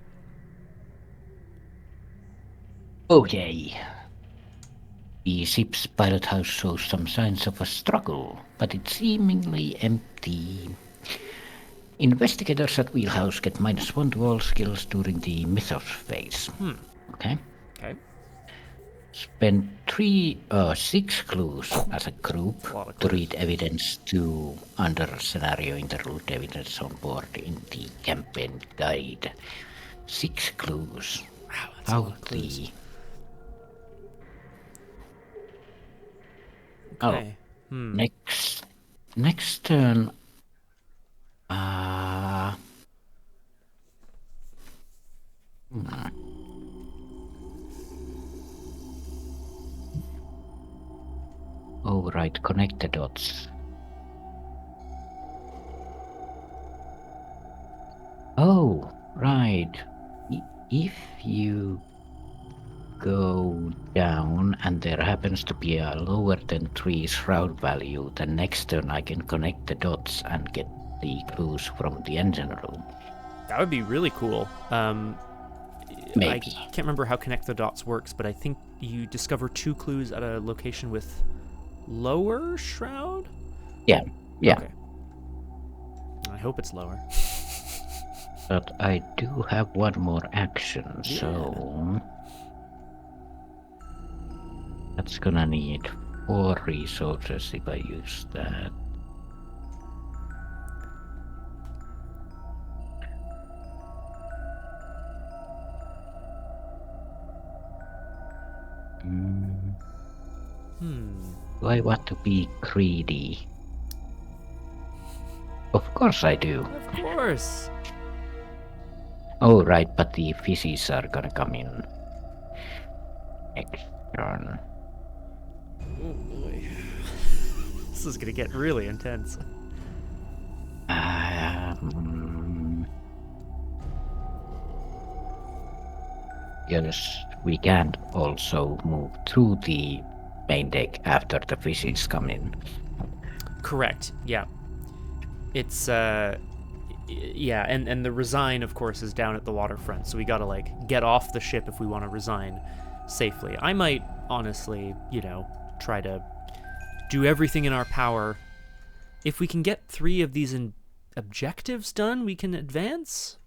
Okay. The ship's pilot house shows some signs of a struggle, but it's seemingly empty. Investigators at wheelhouse get -1 to all skills during the mythos phase. Okay. Spend 6 clues as a group to read evidence to under scenario interlude evidence on board in the campaign guide. 6 clues. Wow, that's a lot of clues. Okay. Next turn. Oh, right, connect the dots. Oh, right. if you go down and there happens to be a lower than 3 shroud value, then next turn I can connect the dots and get the clues from the engine room. That would be really cool. Maybe. I can't remember how Connect the Dots works, but I think you discover 2 clues at a location with lower shroud? Yeah. Okay. I hope it's lower. But I do have one more action, so that's gonna need 4 resources if I use that. Do I want to be greedy? Of course I do. Of course. Oh, right, but the fishes are gonna come in next turn. Oh boy. This is gonna get really intense. Yes, we can't also move through the main deck after the fishes come in. Correct. Yeah. It's yeah, and the resign, of course, is down at the waterfront, so we gotta like get off the ship if we want to resign safely. I might honestly, try to do everything in our power. If we can get 3 of these objectives done, we can advance.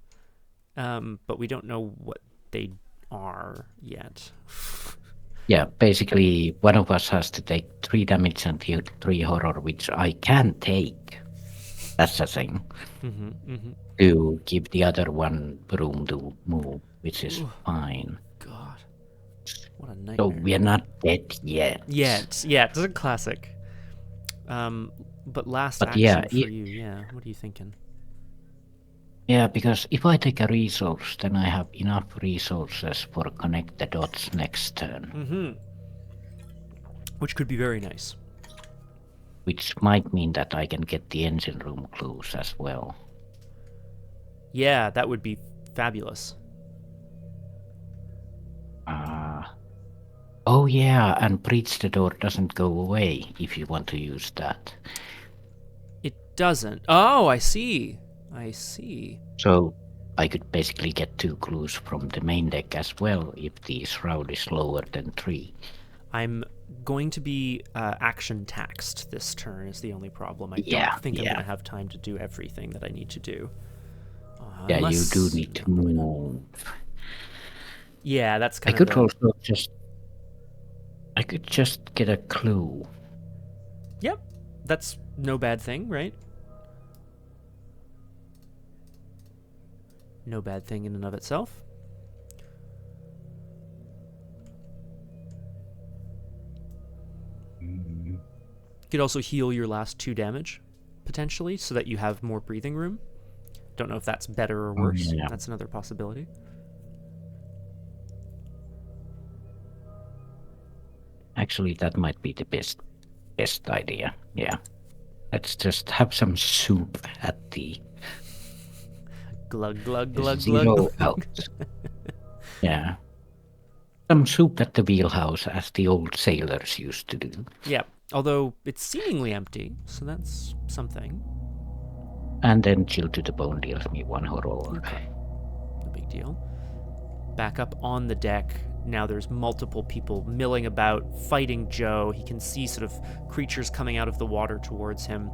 But we don't know what they are yet. Yeah, basically one of us has to take 3 damage and 3 horror, which I can take. That's the thing. To give the other one room to move, which is fine. God, what a nightmare. So we're not dead yet. Yeah, it's a classic. But action yeah, for you, yeah. What are you thinking? Yeah, because if I take a resource, then I have enough resources for connect the dots next turn. Which could be very nice. Which might mean that I can get the engine room clues as well. Yeah, that would be fabulous. Oh yeah, and breach the door doesn't go away if you want to use that. It doesn't. Oh, I see. So I could basically get 2 clues from the main deck as well if the shroud is lower than 3. I'm going to be action taxed this turn is the only problem. I don't think I'm going to have time to do everything that I need to do. Yeah, you do need to move. Yeah, that's kind of... I could just get a clue. Yep, that's no bad thing, right? No bad thing in and of itself. You could also heal your last 2 damage, potentially, so that you have more breathing room. Don't know if that's better or worse. Yeah. That's another possibility. Actually, that might be the best idea. Yeah. Let's just have some soup at the... Glug, glug, glug, glug. Out. Yeah. Some soup at the wheelhouse, as the old sailors used to do. Yeah, although it's seemingly empty, so that's something. And then Chill to the Bone deals me 1 horror. Okay. No big deal. Back up on the deck. Now there's multiple people milling about, fighting Joe. He can see sort of creatures coming out of the water towards him.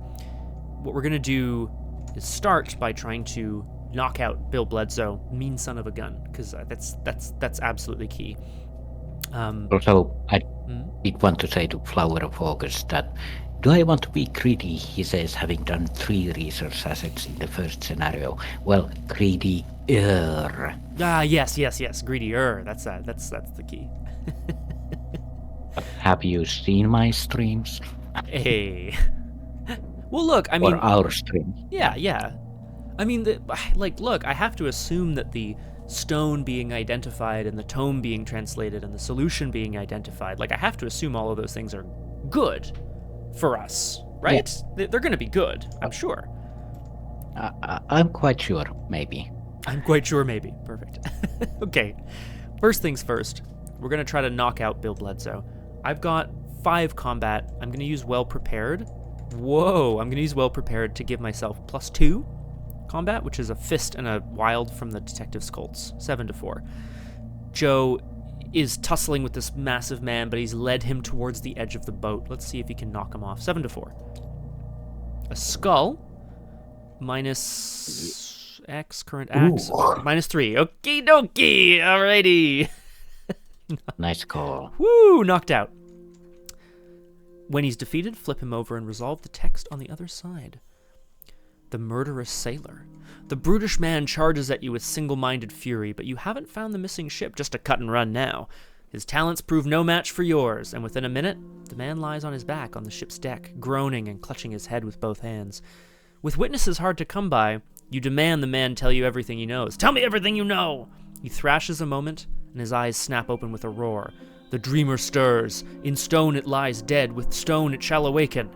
What we're going to do is start by trying to knock out Bill Bledsoe, mean son of a gun, because that's absolutely key. Also, I did want to say to Flower of August that, do I want to be greedy, he says, having done 3 resource assets in the first scenario. Well, greedy-er. Yes, greedier. That's the key. Have you seen my streams? Hey. Well, look, I mean... Or our streams. Yeah. I mean, look, I have to assume that the stone being identified and the tome being translated and the solution being identified, I have to assume all of those things are good for us, right? Yeah. They're going to be good, I'm sure. I'm quite sure, maybe. I'm quite sure, maybe. Perfect. Okay. First things first. We're going to try to knock out Bill Bledsoe. I've got 5 combat. I'm going to use well prepared. Whoa. I'm going to use well prepared to give myself +2 combat, which is a fist and a wild from the detective's Colts. 7-4. Joe is tussling with this massive man, but he's led him towards the edge of the boat. Let's see if he can knock him off. 7-4. A skull. Minus X, current axe. -3. Okie dokie. Alrighty. Nice call. Woo! Knocked out. When he's defeated, flip him over and resolve the text on the other side. The murderous sailor. The brutish man charges at you with single-minded fury, but you haven't found the missing ship, just a cut and run now. His talents prove no match for yours, and within a minute, the man lies on his back on the ship's deck, groaning and clutching his head with both hands. With witnesses hard to come by, you demand the man tell you everything he knows. Tell me everything you know! He thrashes a moment, and his eyes snap open with a roar. The dreamer stirs. In stone it lies dead, with stone it shall awaken.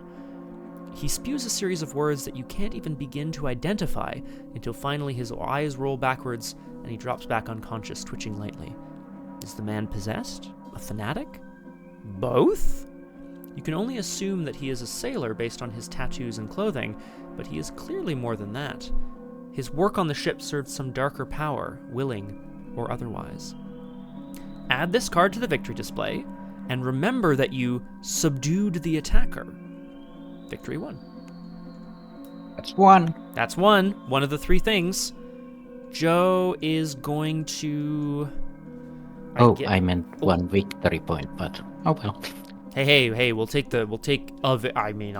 He spews a series of words that you can't even begin to identify until finally his eyes roll backwards and he drops back unconscious, twitching lightly. Is the man possessed? A fanatic? Both? You can only assume that he is a sailor based on his tattoos and clothing, but he is clearly more than that. His work on the ship served some darker power, willing or otherwise. Add this card to the victory display, and remember that you subdued the attacker. Victory 1. That's 1. That's 1. One of the 3 things. Joe is going to... I meant 1 victory point, but oh well. Hey, I'll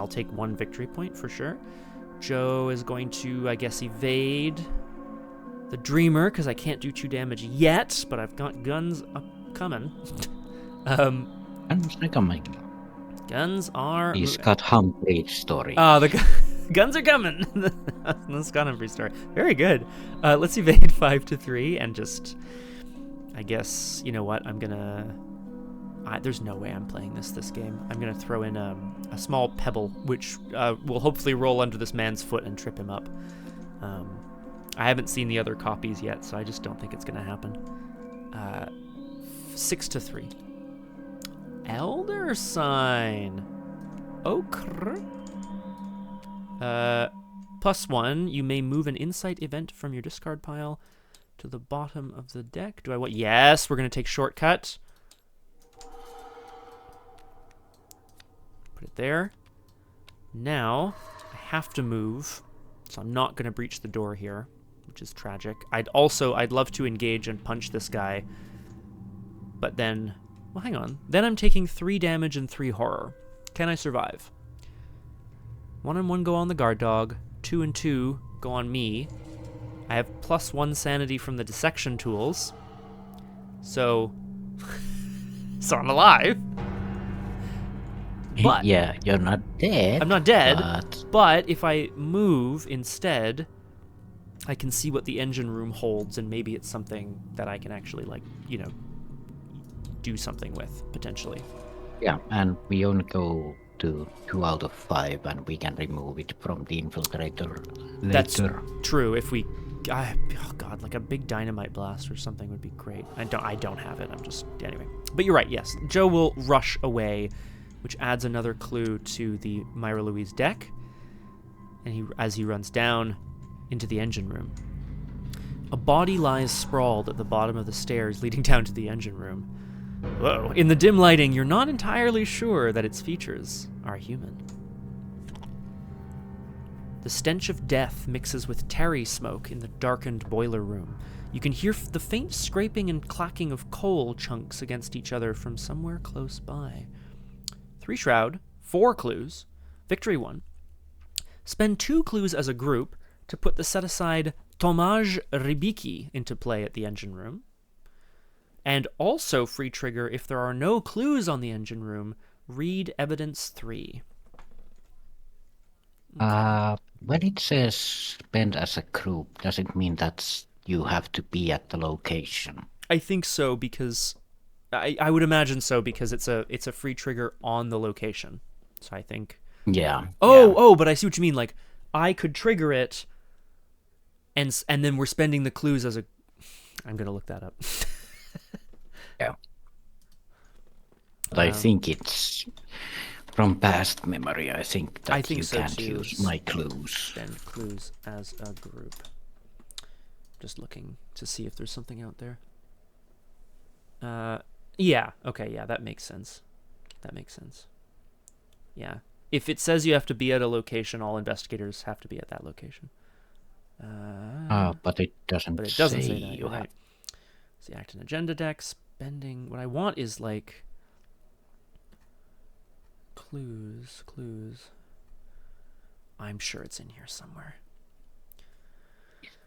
take 1 victory point for sure. Joe is going to, I guess, evade the Dreamer, because I can't do 2 damage yet, but I've got guns coming. Guns are coming. Guns are... The Scott Humphrey story. The guns are coming. The Scott Humphrey story. Very good. Let's evade 5-3 and just... I guess, you know what, I'm gonna... there's no way I'm playing this game. I'm gonna throw in a small pebble, which will hopefully roll under this man's foot and trip him up. I haven't seen the other copies yet, so I just don't think it's gonna happen. 6-3. Elder Sign. Okay. +1. You may move an insight event from your discard pile to the bottom of the deck. Do I want? Yes, we're gonna take shortcut. Put it there. Now I have to move, so I'm not gonna breach the door here, which is tragic. I'd love to engage and punch this guy, but then, well, hang on. Then I'm taking 3 damage and 3 horror. Can I survive? 1 and 1 go on the guard dog. 2 and 2 go on me. I have +1 sanity from the dissection tools. So I'm alive. But yeah, you're not dead. I'm not dead, but if I move instead, I can see what the engine room holds, and maybe it's something that I can actually, do something with, potentially. Yeah, and we only go to 2 out of 5, and we can remove it from the infiltrator later. That's true. If we... oh god, like a big dynamite blast or something would be great. I don't have it. I'm just... Anyway. But you're right, yes. Joe will rush away, which adds another clue to the Myra Louise deck. And as he runs down into the engine room. A body lies sprawled at the bottom of the stairs leading down to the engine room. Whoa. In the dim lighting, you're not entirely sure that its features are human. The stench of death mixes with tarry smoke in the darkened boiler room. You can hear the faint scraping and clacking of coal chunks against each other from somewhere close by. 3 shroud, 4 clues, victory 1. Spend 2 clues as a group to put the set-aside Tomage Ribiki into play at the engine room. And also free trigger, if there are no clues on the engine room, read evidence 3. When it says spend as a group, does it mean that you have to be at the location? I think so, because I would imagine so, because it's a free trigger on the location. So I think. Yeah. Oh, but I see what you mean. Like, I could trigger it and then we're spending the clues as a. I'm gonna look that up. Yeah. But I think it's from past memory. I think that you so can't too. use my clues. Spend clues as a group. Just looking to see if there's something out there. Yeah. Okay. Yeah, that makes sense. Yeah. If it says you have to be at a location, all investigators have to be at that location. But it doesn't say that. you have. Right. See, act and agenda deck, spending. What I want is like clues. I'm sure it's in here somewhere.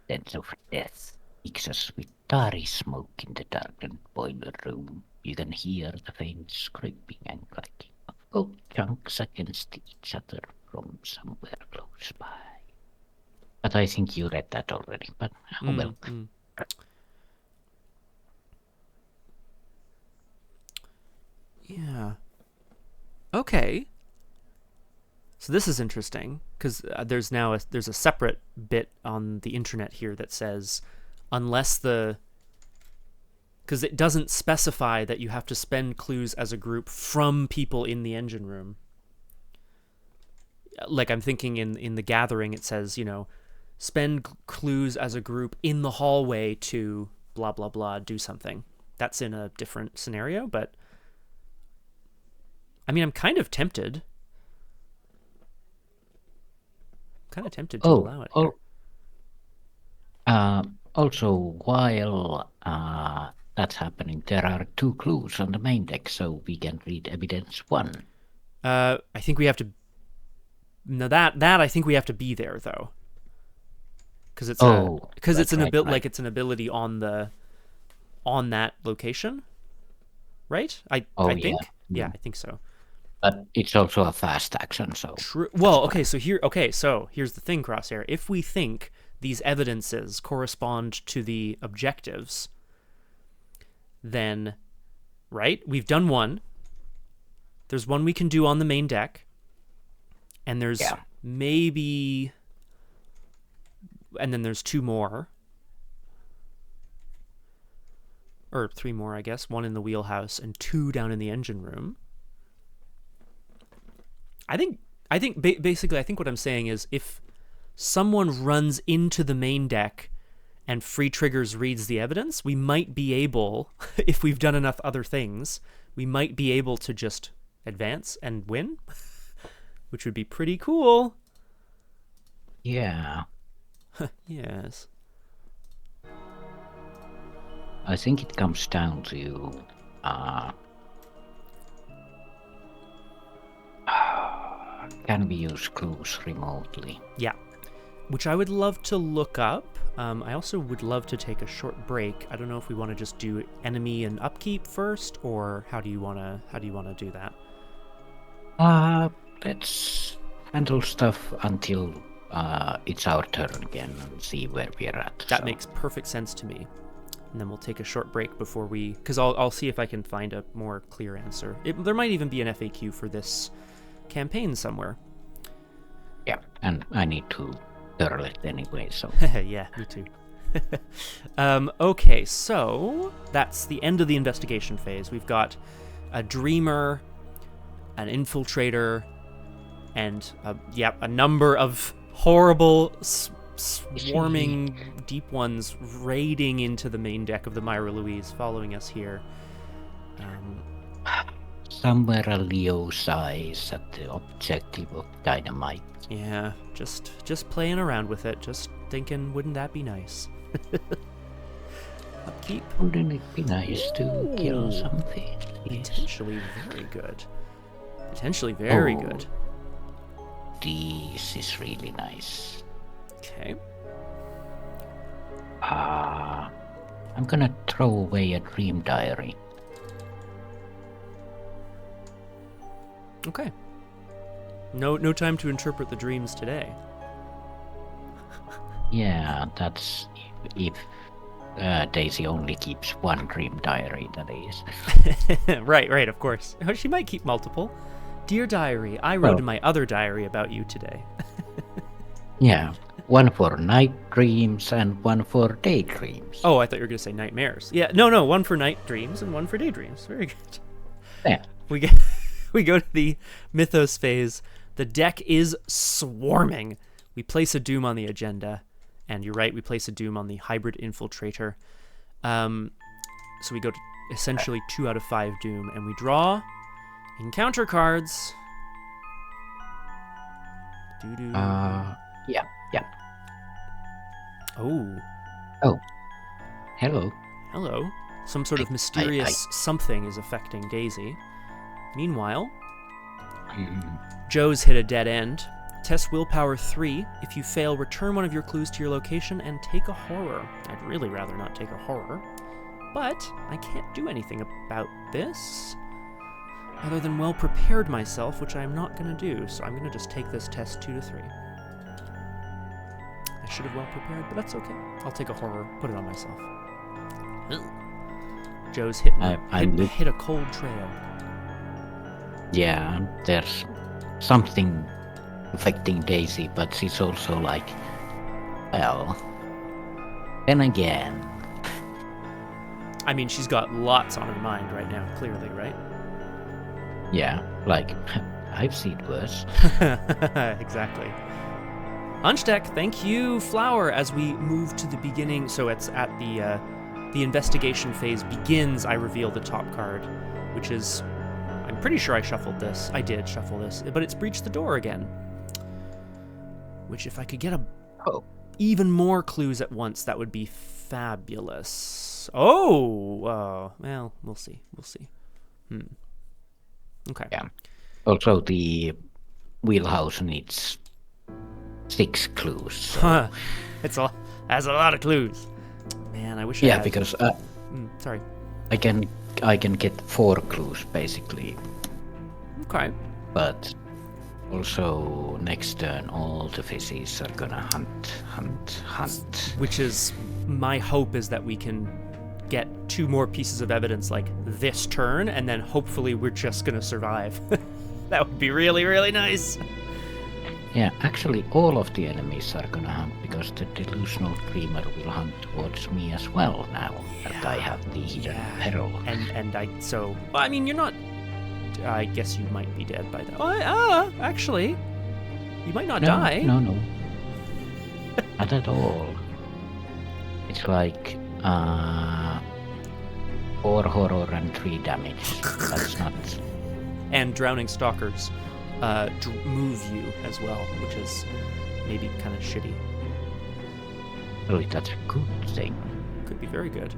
Sense of death mixes with tarry smoke in the darkened boiler room. You can hear the faint scraping and cracking of gold chunks against each other from somewhere close by. But I think you read that already, but well. Yeah. Okay. So this is interesting because there's a separate bit on the internet here that says because it doesn't specify that you have to spend clues as a group from people in the engine room. Like I'm thinking in the gathering, it says, spend clues as a group in the hallway to blah, blah, blah, do something. That's in a different scenario, but I mean, I'm kind of tempted. To allow it here. Also, while that's happening, there are 2 clues on the main deck, so we can read evidence 1. I think we have to. No, that I think we have to be there though, because it's it's an ability, like it's an ability on that location, right? I think. Yeah, I think so. But it's also a fast action, so. True. Well, okay. So here's the thing, Crosshair. If we think these evidences correspond to the objectives, then, right? We've done one. There's one we can do on the main deck, and there's maybe, and then there's 2 more, or 3 more, I guess. 1 in the wheelhouse and 2 down in the engine room. I think basically what I'm saying is if someone runs into the main deck and Free Triggers reads the evidence, we might be able, if we've done enough other things, we might be able to just advance and win, which would be pretty cool. Yeah. Yes. I think it comes down to can we use clues remotely? Yeah, which I would love to look up. I also would love to take a short break. I don't know if we want to just do enemy and upkeep first, or how do you want to do that? Let's handle stuff until it's our turn again and see where we're at. That makes perfect sense to me. And then we'll take a short break before because I'll see if I can find a more clear answer. There might even be an FAQ for this campaign somewhere. Yeah, and I need to turtle it anyway, so. Yeah, me too. Okay, so that's the end of the investigation phase. We've got a dreamer, an infiltrator, and a number of horrible swarming deep ones raiding into the main deck of the Myra Louise, following us here. Somewhere a Leo size at the objective of dynamite. Yeah, just playing around with it, just thinking, wouldn't that be nice? Upkeep. Wouldn't it be nice to kill something? Potentially very good. Potentially very good. This is really nice. Okay. I'm gonna throw away a dream diary. Okay. No time to interpret the dreams today. Yeah, that's if Daisy only keeps one dream diary, that is. Right, of course. She might keep multiple. Dear diary, I wrote in my other diary about you today. Yeah, one for night dreams and one for daydreams. Oh, I thought you were going to say nightmares. Yeah, no, one for night dreams and one for daydreams. Very good. Yeah. We go to the mythos phase. The deck is swarming. We place a doom on the agenda, and you're right, we place a doom on the hybrid infiltrator. So we go to essentially 2 out of 5 doom, and we draw encounter cards. Yeah. Oh, hello. Some sort of mysterious something is affecting Daisy. Meanwhile, Joe's hit a dead end. Test willpower 3. If you fail, return one of your clues to your location and take a horror. I'd really rather not take a horror, but I can't do anything about this other than well prepared myself, which I'm not going to do, so I'm going to just take this test 2 to 3. I should have well prepared, but that's okay. I'll take a horror, put it on myself. Joe's hit a cold trail. Yeah, there's something affecting Daisy, but she's also like, well, then again. I mean, she's got lots on her mind right now, clearly, right? Yeah, like, I've seen worse. Exactly. Lunch deck, thank you, Flower, as we move to the beginning. So it's at the investigation phase begins, I reveal the top card, which is, I'm pretty sure I shuffled this. I did shuffle this, but it's Breach the Door again. Which, if I could get even more clues at once, that would be fabulous. Oh, well, we'll see. Okay. Yeah. Also, the wheelhouse needs 6 clues. So. Has a lot of clues. Man, I wish I had. Because sorry. I can get 4 clues basically. Okay. But also next turn all the fishes are gonna hunt. Which is my hope, is that we can get 2 more pieces of evidence like this turn, and then hopefully we're just gonna survive. That would be really, really nice. Yeah, actually all of the enemies are gonna hunt, because the delusional dreamer will hunt towards me as well now that I have the hidden peril. I mean, you're not, I guess you might be dead by then. Actually, you might not die. No. Not at all. It's like 4 horror and 3 damage. That's not... And Drowning Stalkers move you as well, which is maybe kind of shitty. Really, that's a good thing. Could be very good.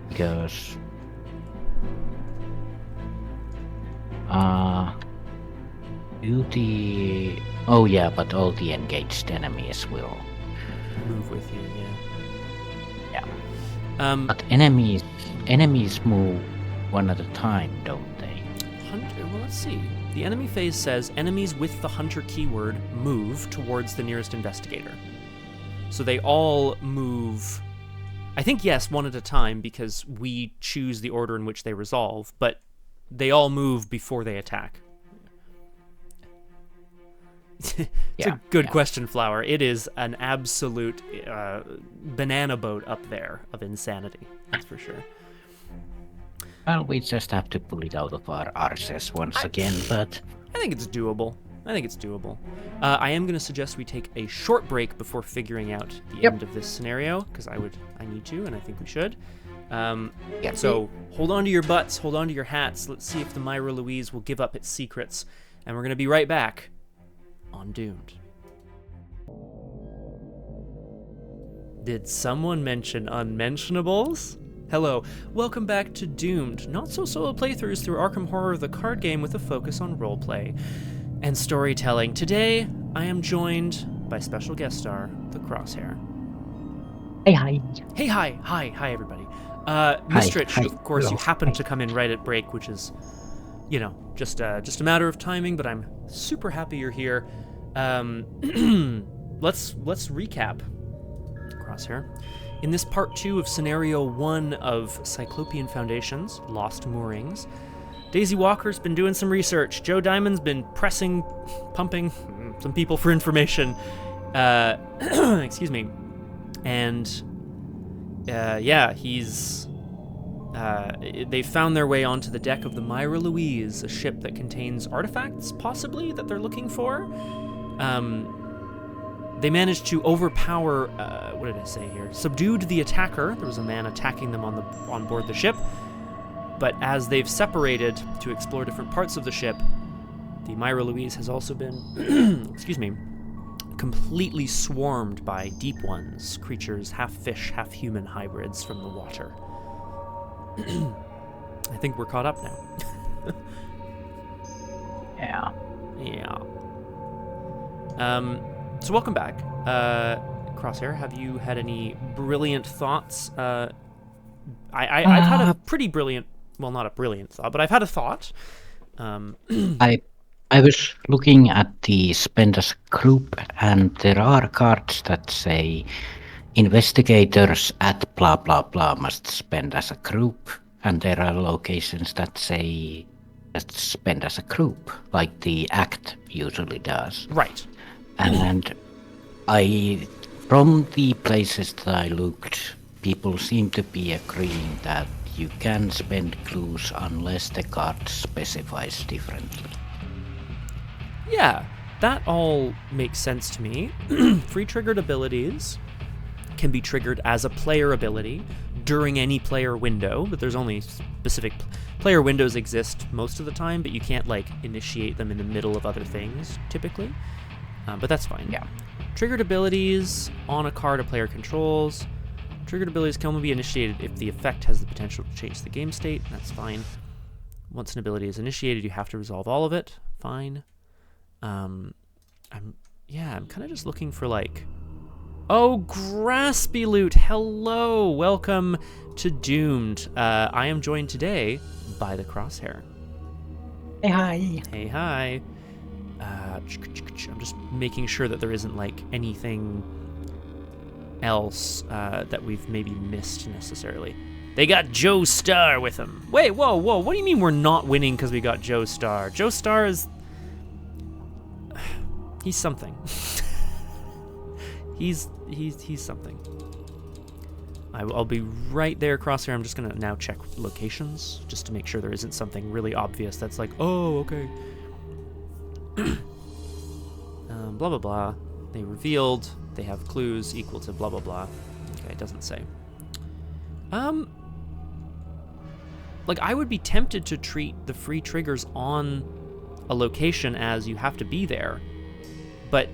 Because... Oh yeah, but all the engaged enemies will... move with you, yeah. But enemies move one at a time, don't they? Well, let's see. The enemy phase says enemies with the hunter keyword move towards the nearest investigator. So they all move, I think, yes, one at a time, because we choose the order in which they resolve, but they all move before they attack. It's a good question, Flower. It is an absolute banana boat up there of insanity. That's for sure. Well, we just have to pull it out of our arses once again, but... I think it's doable. I am going to suggest we take a short break before figuring out the end of this scenario, because I need to, and I think we should. So hold on to your butts, hold on to your hats. Let's see if the Myra Louise will give up its secrets, and we're going to be right back on Doomed. Did someone mention unmentionables? Hello, welcome back to Doomed, not-so-solo playthroughs through Arkham Horror, the card game with a focus on roleplay and storytelling. Today, I am joined by special guest star, the Crosshair. Hey, hi. Hey, hi, everybody. Mistrich, of course, you happened to come in right at break, which is, just a matter of timing, but I'm super happy you're here. Let's recap, Crosshair. In this part 2 of Scenario 1 of Cyclopean Foundations, Lost Moorings, Daisy Walker's been doing some research, Joe Diamond's been pumping some people for information, Excuse me. And yeah, they found their way onto the deck of the Myra Louise, a ship that contains artifacts, possibly, that they're looking for. They managed to overpower, what did I say here? Subdued the attacker. There was a man attacking them on board the ship. But as they've separated to explore different parts of the ship, the Myra Louise has also been, excuse me, completely swarmed by deep ones, creatures, half fish, half human hybrids from the water. I think we're caught up now. Yeah. Yeah. So welcome back. Crosshair, have you had any brilliant thoughts? I've had a pretty brilliant, well, not a brilliant thought, but I've had a thought. I was looking at the spend as a group, and there are cards that say investigators at blah blah blah must spend as a group, and there are locations that say let's spend as a group, like the act usually does. Right. And from the places that I looked, people seem to be agreeing that you can spend clues unless the card specifies differently. Yeah, that all makes sense to me. Free triggered abilities can be triggered as a player ability during any player window, but there's only specific player windows exist most of the time, but you can't initiate them in the middle of other things typically. But that's fine. Yeah. Triggered abilities on a card a player controls. Triggered abilities can only be initiated if the effect has the potential to change the game state. That's fine. Once an ability is initiated, you have to resolve all of it. Fine. I'm kind of just looking for oh, Graspy Loot. Hello, welcome to Doomed. I am joined today by the Crosshair. Hey, hi. Hey, hi. I'm just making sure that there isn't anything else that we've maybe missed necessarily. They got Joe Star with them. Wait, whoa, what do you mean we're not winning because we got Joe Star? Joe Star is... he's something. he's something. I'll be right there, Crosshair. I'm just gonna now check locations just to make sure there isn't something really obvious that's oh, okay. Blah blah blah. They revealed they have clues equal to blah blah blah. Okay, it doesn't say. I would be tempted to treat the free triggers on a location as you have to be there, but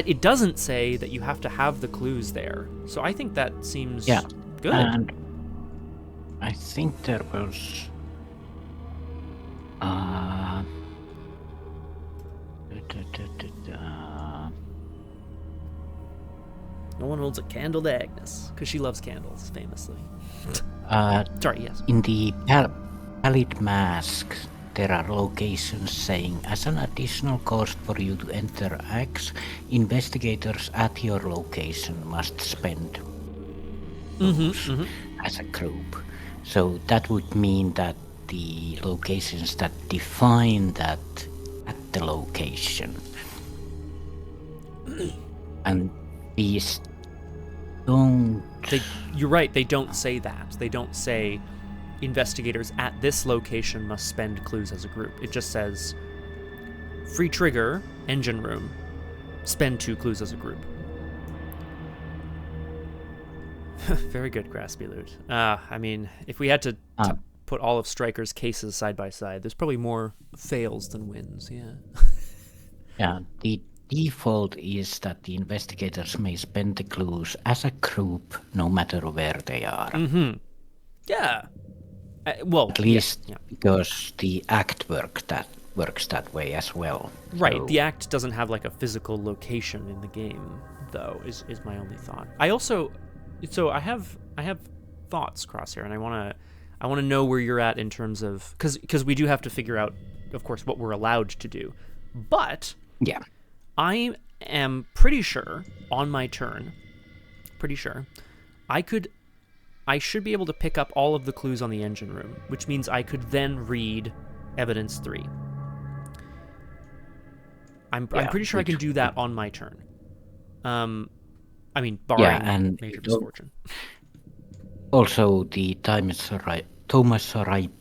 it doesn't say that you have to have the clues there. So I think that seems good. And I think there was no one holds a candle to Agnes because she loves candles, famously. Sorry, yes. In the Pallid Mask, there are locations saying, as an additional cost for you to enter X, investigators at your location must spend as a group. So that would mean that the locations that define that at the location. And these don't... You're right, they don't say that. They don't say investigators at this location must spend clues as a group. It just says free trigger, engine room, spend 2 clues as a group. Very good, Graspy Loot. I mean, if we had to put all of Stryker's cases side by side, there's probably more fails than wins, yeah. Yeah, the default is that the investigators may spend the clues as a group, no matter where they are. Mm-hmm. Yeah. Well, at least yeah. Because the act works that way as well. Right. So... The act doesn't have a physical location in the game, though. Is my only thought. I also, so I have thoughts, Crosshair, and I want to know where you're at in terms of because we do have to figure out, of course, what we're allowed to do, but yeah. I am pretty sure on my turn, I should be able to pick up all of the clues on the engine room, which means I could then read evidence 3. I'm pretty sure I can do that on my turn. I mean, barring and major misfortune. Also, the Thomas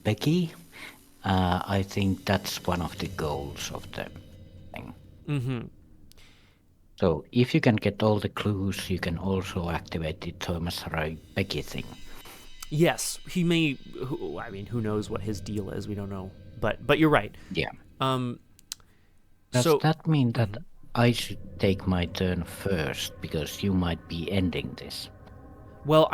Becky. I think that's one of the goals of the thing. Mm-hmm. So if you can get all the clues, you can also activate the Thomas Becky thing. Yes, he may. I mean, who knows what his deal is? We don't know. But you're right. Yeah. Does that mean that I should take my turn first because you might be ending this? Well,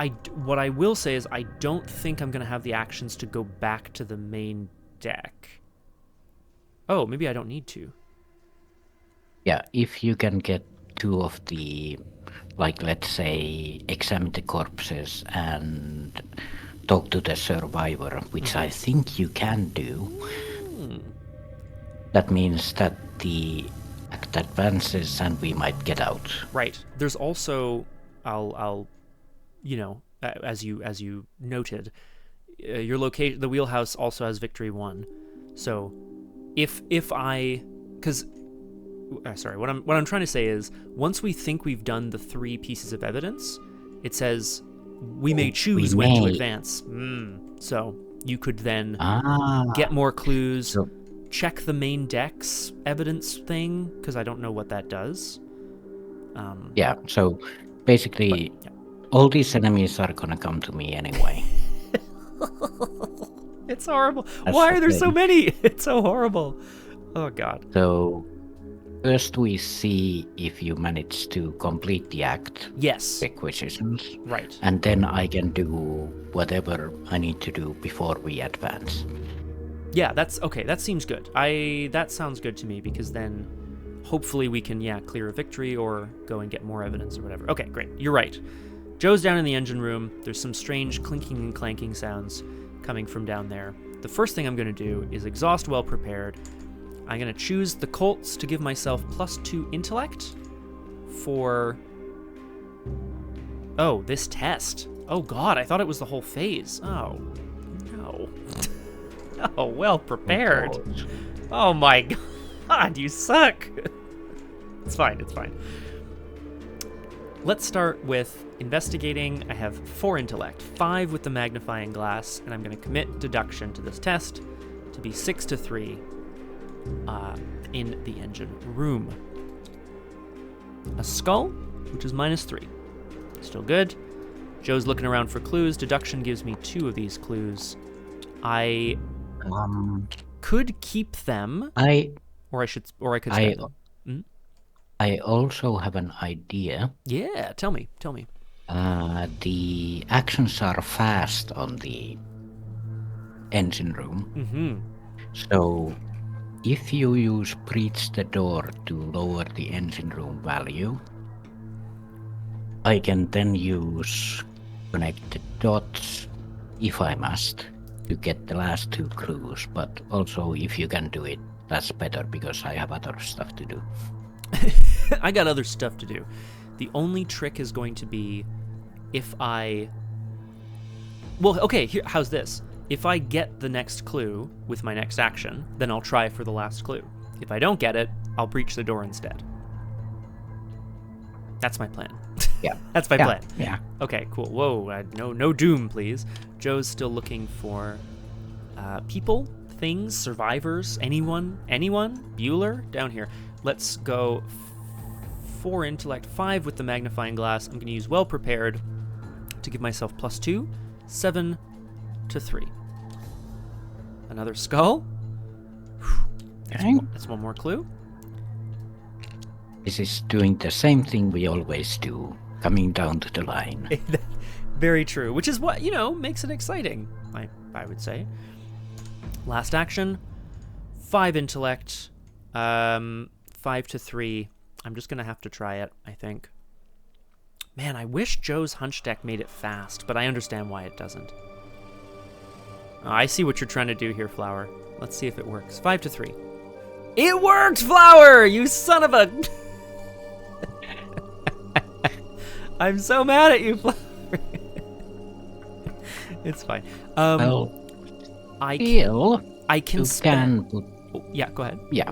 what I will say is I don't think I'm going to have the actions to go back to the main deck. Oh, maybe I don't need to. Yeah, if you can get 2 of the, like, let's say, examine the corpses and talk to the survivor, which I think you can do. That means that the act advances and we might get out. Right. There's also, I'll as you noted, your location, the wheelhouse also has victory 1. So if I, because sorry, what I'm trying to say is once we think we've done the 3 pieces of evidence, it says we may choose when to advance. So you could then get more clues. So, check the main deck's evidence thing, because I don't know what that does. Yeah, so basically, all these enemies are gonna come to me anyway. It's horrible. Why are there so many? It's so horrible. Oh, God. So, first we see if you manage to complete the act. Yes. Requisitions. Right. And then I can do whatever I need to do before we advance. Yeah, that's okay. That seems good. That sounds good to me, because then hopefully we can, clear a victory or go and get more evidence or whatever. Okay, great. You're right. Joe's down in the engine room. There's some strange clinking and clanking sounds coming from down there. The first thing I'm going to do is exhaust well prepared. I'm going to choose the Colts to give myself +2 intellect for... Oh, this test. Oh, God, I thought it was the whole phase. Oh, no. Oh, well prepared. Oh my God, you suck. It's fine, it's fine. Let's start with investigating. I have 4 intellect, 5 with the magnifying glass, and I'm going to commit deduction to this test to be 6 to 3 in the engine room. A skull, which is -3. Still good. Joe's looking around for clues. Deduction gives me 2 of these clues. I could keep them, or I could spend them. I also have an idea. Yeah, tell me. The actions are fast on the engine room. Mm-hmm. So if you use breach the door to lower the engine room value, I can then use connect the dots, if I must, to get the last 2 clues. But also, if you can do it, that's better, because I have other stuff to do. I got other stuff to do. The only trick is going to be if I... Well, okay, here, how's this? If I get the next clue with my next action, then I'll try for the last clue. If I don't get it, I'll breach the door instead. That's my plan. Yeah. That's my plan. Yeah. Okay, cool. Whoa, no doom, please. Joe's still looking for people, things, survivors, anyone? Bueller? Down here. Let's go 4 intellect, 5 with the magnifying glass. I'm going to use well prepared to give myself +2, 7 to 3. Another skull. That's one more clue. This is doing the same thing we always do, coming down to the line. Very true, which is what, makes it exciting, I would say. Last action, 5 intellect, 5 to 3. I'm just going to have to try it, I think. Man, I wish Joe's hunch deck made it fast, but I understand why it doesn't. Oh, I see what you're trying to do here, Flower. Let's see if it works. 5 to 3. It worked, Flower! You son of a... I'm so mad at you, Flower. It's fine. I can yeah, go ahead. Yeah.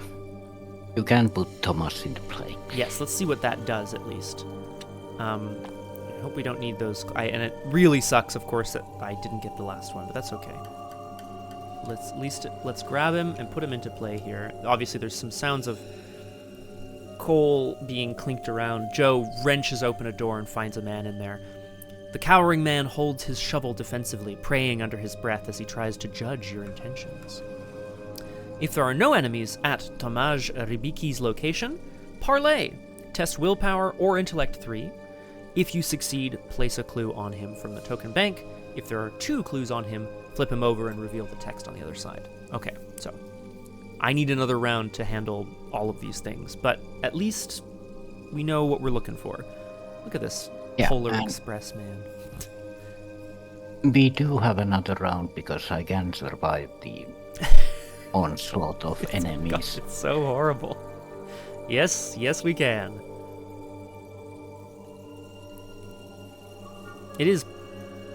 You can put Thomas into play. Yes, let's see what that does at least. I hope we don't need those. And it really sucks, of course, that I didn't get the last one, but that's okay. Let's grab him and put him into play here. Obviously, there's some sounds of coal being clinked around. Joe wrenches open a door and finds a man in there. The cowering man holds his shovel defensively, praying under his breath as he tries to judge your intentions. If there are no enemies at Tomaj Ribiki's location, parlay. Test willpower or intellect 3. If you succeed, place a clue on him from the token bank. If there are 2 clues on him, flip him over and reveal the text on the other side. Okay, so I need another round to handle all of these things, but at least we know what we're looking for. Look at this Polar Express, man. We do have another round because I can survive the onslaught of enemies. God, it's so horrible. Yes, we can. It is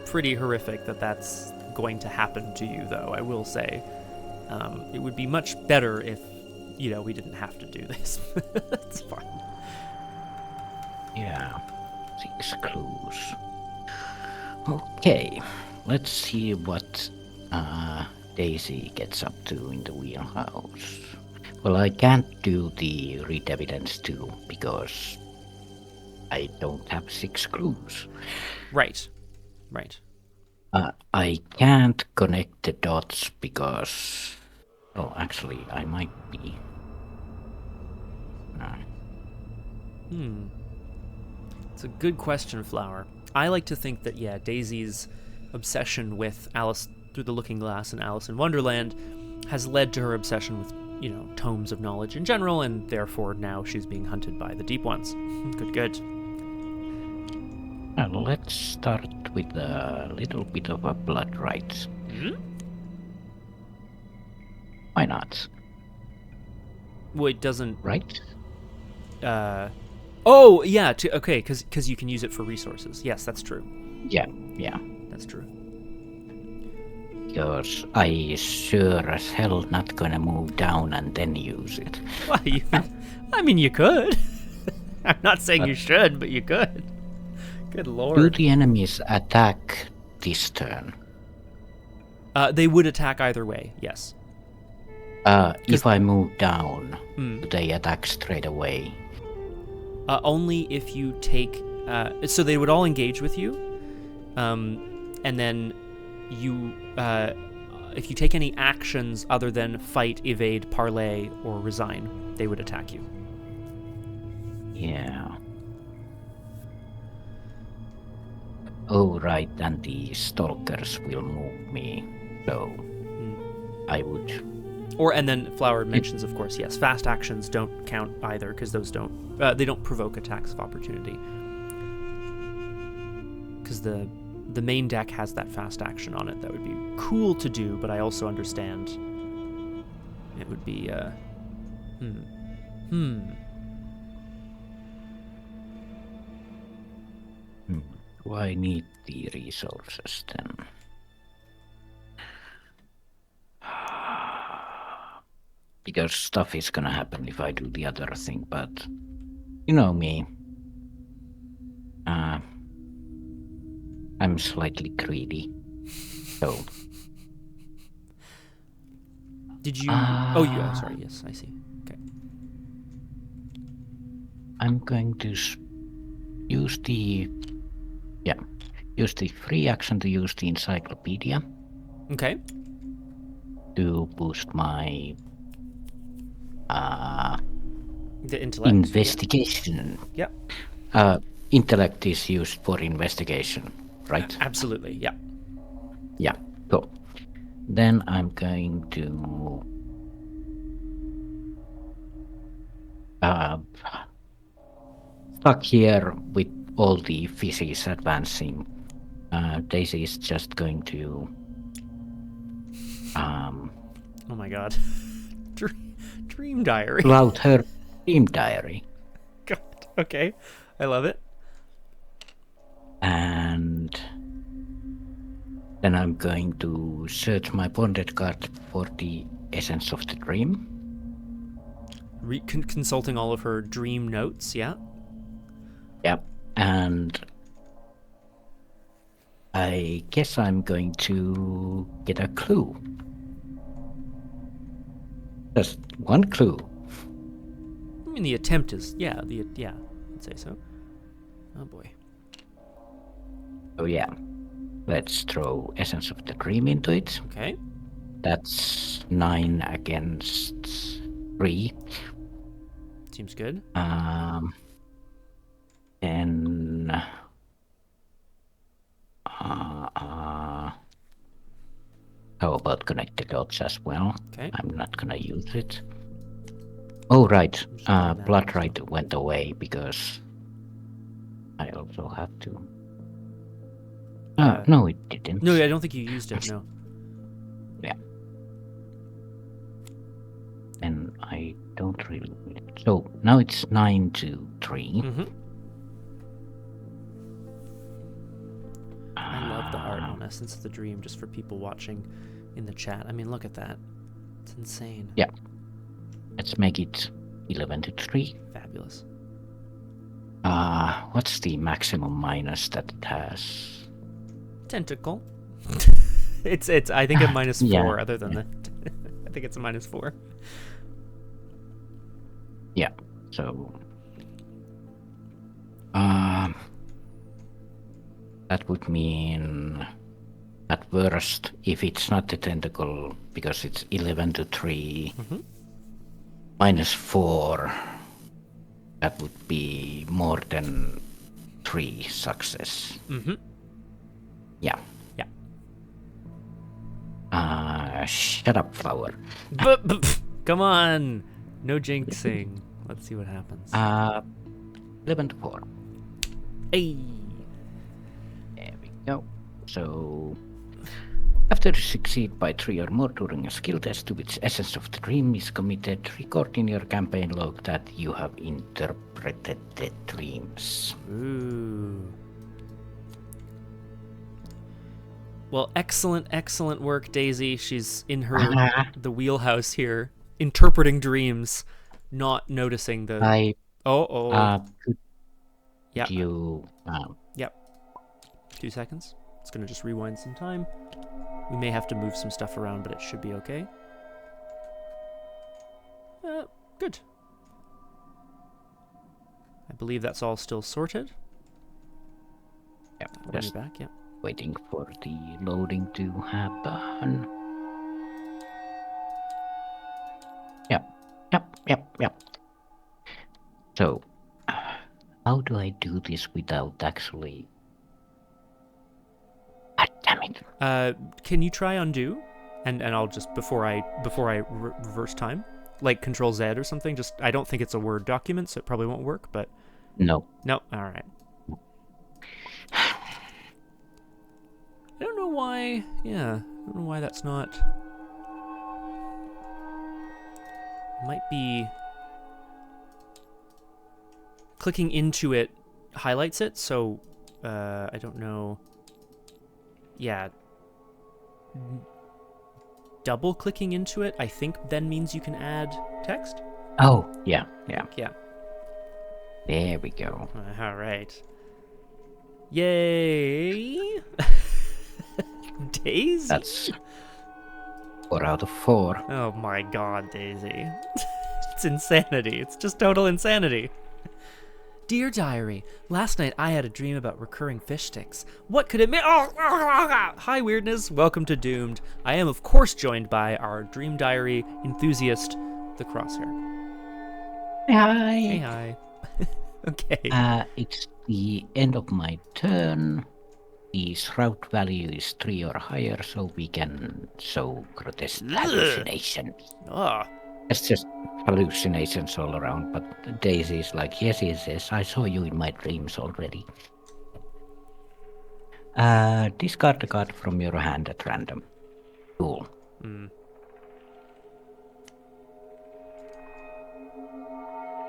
pretty horrific that that's going to happen to you, though, I will say. It would be much better if, we didn't have to do this. It's fine. Yeah, 6 clues. Okay, let's see what Daisy gets up to in the wheelhouse. Well, I can't do the read evidence too, because I don't have 6 clues. Right. I can't connect the dots because... Oh, actually, I might be. It's a good question, Flower. I like to think that, Daisy's obsession with Alice Through the Looking Glass and Alice in Wonderland has led to her obsession with, tomes of knowledge in general, and therefore now she's being hunted by the Deep Ones. Good. Well, let's start with a little bit of a blood rights. Why not? Well, it doesn't... Right? Oh, yeah, okay, because you can use it for resources. Yes, that's true. Yeah. That's true. Because I sure as hell not gonna move down and then use it. Well, you could. I'm not saying you should, but you could. Good lord. Do the enemies attack this turn? They would attack either way, yes. If I move down, do they attack straight away? Only if you take... so they would all engage with you, and then you... if you take any actions other than fight, evade, parlay, or resign, they would attack you. Yeah. Oh, right, and the stalkers will move me, so I would... And then Flower mentions, of course, yes, fast actions don't count either, because those don't... they don't provoke attacks of opportunity. Because the main deck has that fast action on it that would be cool to do, but I also understand it would be... Do I need the resources then? Because stuff is gonna happen if I do the other thing, but you know me. I'm slightly greedy. So. Did you... sorry, yes, I see. Okay. I'm going to use the... use the free action to use the encyclopedia. Okay. To boost my... the intellect. Investigation. Yeah. Intellect is used for investigation, right? Absolutely, yeah. Yeah, cool. Then I'm going to... stuck here with all the physics advancing. Daisy is just going to... oh my god. Dream diary. pull out her dream diary. God, okay. I love it. And then I'm going to search my bonded card for the essence of the dream. consulting all of her dream notes, yeah? Yep. And I guess I'm going to get a clue. Just one clue. I mean, the attempt is, yeah, I'd say so. Oh boy. Oh yeah. Let's throw Essence of the Dream into it. Okay. That's 9 against 3. Seems good. And how about Connect the Dots as well? Okay. I'm not gonna use it. Oh right, just doing that Blood also. Right went away because I also have to. No, it didn't. No, I don't think you used it, no. Yeah. And I don't really. So now it's 9 to 3. Mm-hmm. I love the art on Essence of the Dream, just for people watching in the chat. I mean, look at that. It's insane. Yeah. Let's make it 11 to 3. Fabulous. What's the maximum minus that it has? Tentacle. it's I think a -4 Yeah, other than that. I think it's a -4. Yeah. So that would mean at worst, if it's not the tentacle, because it's 11 to 3 -4, that would be more than 3 success. Mm-hmm. Yeah. Yeah. Shut up, flower. Come on. No jinxing. Let's see what happens. 11 to 4. Hey. There we go. So, after you succeed by 3 or more during a skill test to which Essence of the Dream is committed, record in your campaign log that you have interpreted the dreams. Ooh. Well, excellent work, Daisy. She's in the wheelhouse here, interpreting dreams, not noticing the. Could Yeah. you? Yep. 2 seconds. It's gonna just rewind some time. We may have to move some stuff around, but it should be okay. Good. I believe that's all still sorted. Yeah, When just you're back, yeah. waiting for the loading to happen. Yep. So, how do I do this without actually? God damn it! Can you try undo? And I'll just before I reverse time, like Control Z or something. Just I don't think it's a Word document, so it probably won't work. But No. all right. I don't know why. Yeah, I don't know why that's not. Might be clicking into it highlights it. So I don't know. Yeah. Double clicking into it, I think, then means you can add text. Oh, yeah. Yeah. There we go. All right. Yay! Daisy. That's 4 out of 4. Oh my God, Daisy! It's insanity. It's just total insanity. Dear Diary, last night I had a dream about recurring fish sticks. What could it mean? Hi, Weirdness. Welcome to Doomed. I am, of course, joined by our Dream Diary enthusiast, the Crosshair. Hi. Hey, hi. Okay. It's the end of my turn. The shroud value is 3 or higher, so we can show grotesque hallucinations. It's just hallucinations all around, but Daisy's like, yes, I saw you in my dreams already. Discard a card from your hand at random. Cool.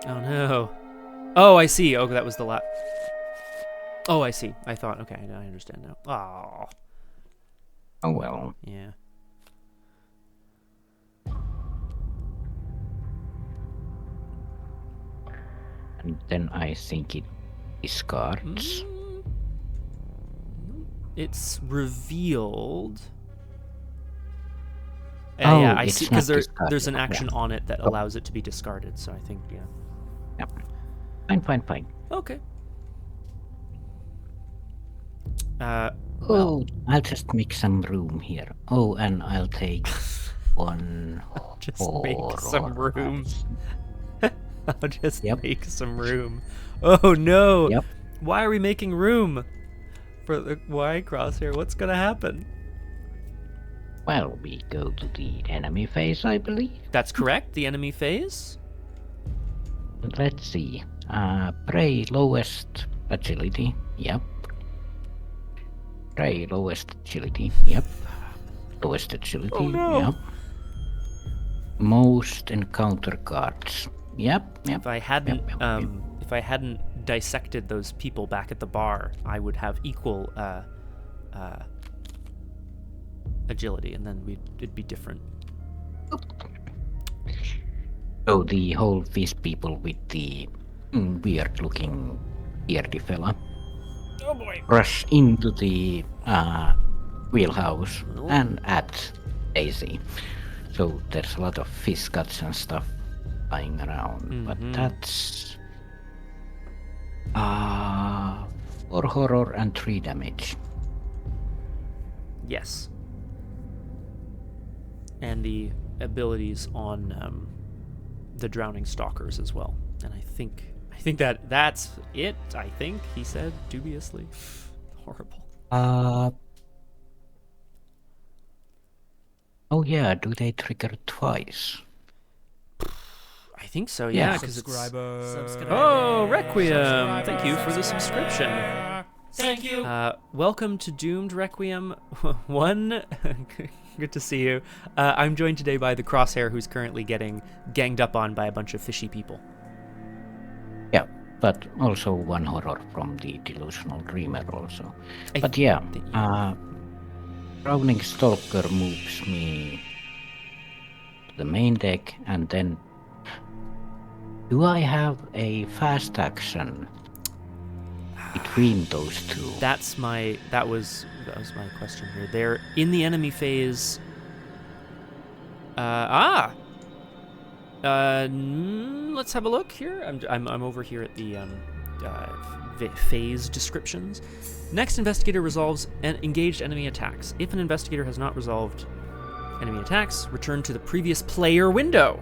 Oh no. Oh, I see. Oh, that was the last. Oh, I see. I thought, okay, I understand now. Oh well. And then I think it discards. It's revealed. Oh, yeah, I it's see, because not there's an discarded. action Yeah. on it that allows it to be discarded. So I think, yeah. Fine. Okay. Oh, I'll just make some room here. Oh, and I'll take one just make some horror. room. I'll just Yep. make some room. Oh no! Yep. Why are we making room for the why Crosshair? What's gonna happen? Well, we go to the enemy phase, I believe. That's correct. The enemy phase. Let's see. Prey lowest agility. Yep. Prey lowest agility. Yep. Lowest agility. Oh no! Yep. Most encounter cards. Yep. If I hadn't dissected those people back at the bar, I would have equal agility, and then it'd be different. So the whole fish people with the weird-looking beardy fella Oh boy! rush into the wheelhouse and at Daisy. So there's a lot of fish guts and stuff lying around, but that's 4 horror and 3 damage. Yes. And the abilities on the drowning stalkers as well. And I think that's it. I think he said dubiously. Horrible. Oh yeah, do they trigger twice? I think so. Yeah, because Subscriber. Oh, Requiem! Thank you for the subscription. Thank you. Welcome to Doomed Requiem 1. Good to see you. I'm joined today by the Crosshair, who's currently getting ganged up on by a bunch of fishy people. Yeah, but also 1 horror from the Delusional Dreamer also. But yeah, Drowning Stalker moves me to the main deck, and then do I have a fast action between those two? That was my question here. They're in the enemy phase. Let's have a look here. I'm over here at the phase descriptions. Next investigator resolves engaged enemy attacks. If an investigator has not resolved enemy attacks, return to the previous player window.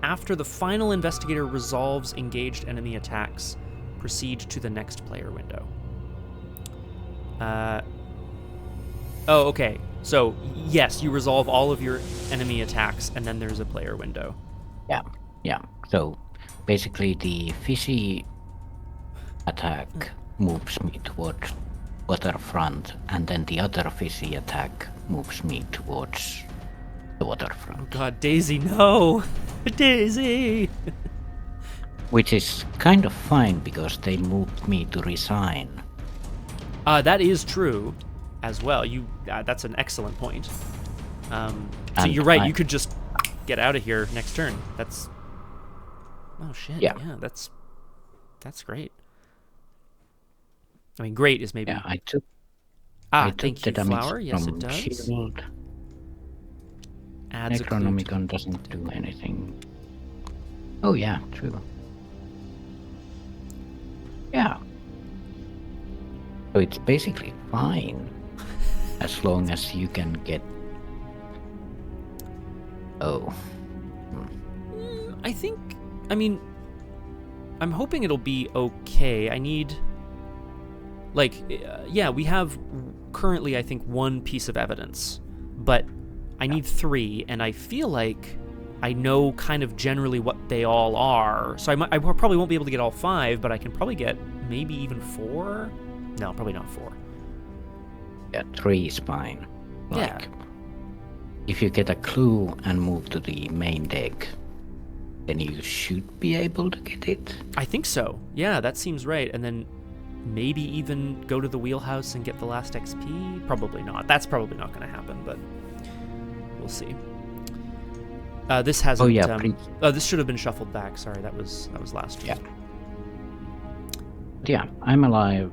After the final investigator resolves engaged enemy attacks, proceed to the next player window. Oh, okay. So, yes, you resolve all of your enemy attacks, and then there's a player window. Yeah. So, basically the fishy attack moves me towards waterfront, and then the other fishy attack moves me towards the waterfront. Oh god, Daisy, no! Daisy! Which is kind of fine, because they moved me to resign. That is true as well. That's an excellent point. So you're right, you could just get out of here next turn. That's... Oh shit, yeah, that's great. I mean, great is maybe... Yeah, I took thank you, the damage Flower. Yes, from it does. Shield. Adds a clue to- Necronomicon doesn't do anything. Oh yeah, true. Yeah. So it's basically fine. As long as you can get... Oh. I'm hoping it'll be okay. I need... we have currently, I think, 1 piece of evidence. But I need 3, and I feel like I know kind of generally what they all are. So I probably won't be able to get all 5, but I can probably get maybe even 4? No, probably not 4. Yeah, 3 is fine. Yeah. If you get a clue and move to the main deck, then you should be able to get it. I think so. Yeah, that seems right. And then maybe even go to the wheelhouse and get the last XP? Probably not. That's probably not going to happen, but we'll see. This hasn't. Oh yeah, This should have been shuffled back. Sorry, that was last Yeah. week. Yeah, I'm alive.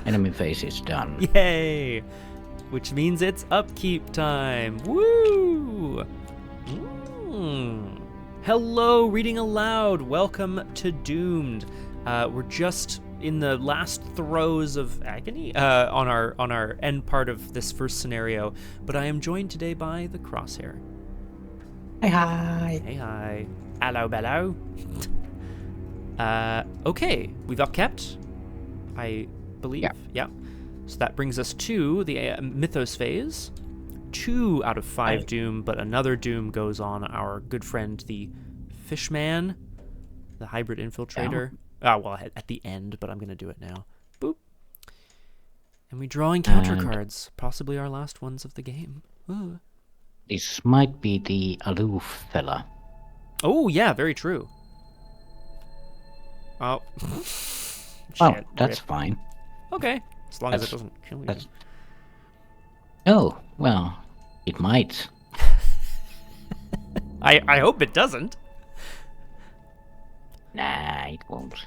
Enemy phase is done. Yay! Which means it's upkeep time. Woo! Hello, reading aloud. Welcome to Doomed. We're just in the last throes of agony on our end part of this first scenario, but I am joined today by the Crosshair. Hi. Hey, hi. Hello, bello. Okay, we've upkept, I believe. Yeah. So that brings us to the mythos phase. 2 out of 5 doom, but another doom goes on our good friend, the Fishman, the hybrid infiltrator. Well, at the end, but I'm going to do it now. Boop. And we draw encounter cards, possibly our last ones of the game. Ooh. This might be the aloof fella. Oh, yeah, very true. Oh. Oh, Shit, that's rip. fine. Okay, as long as it doesn't kill you. Oh, well, it might. I hope it doesn't. Nah, it won't.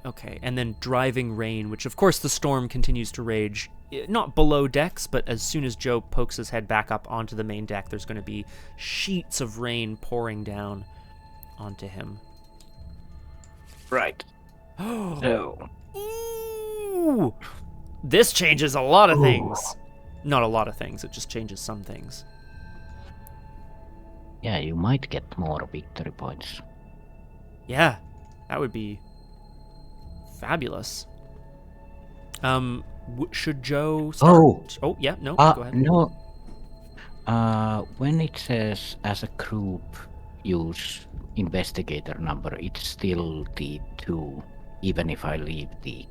Okay, and then driving rain, which of course the storm continues to rage. Not below decks, but as soon as Joe pokes his head back up onto the main deck, there's going to be sheets of rain pouring down onto him. Right. Oh. Ooh! This changes a lot of things. Not a lot of things, it just changes some things. Yeah, you might get more victory points. Yeah, that would be fabulous. Should Joe start? Oh, yeah, no, go ahead. No. When it says as a group use investigator number, it's still the 2, even if I leave the...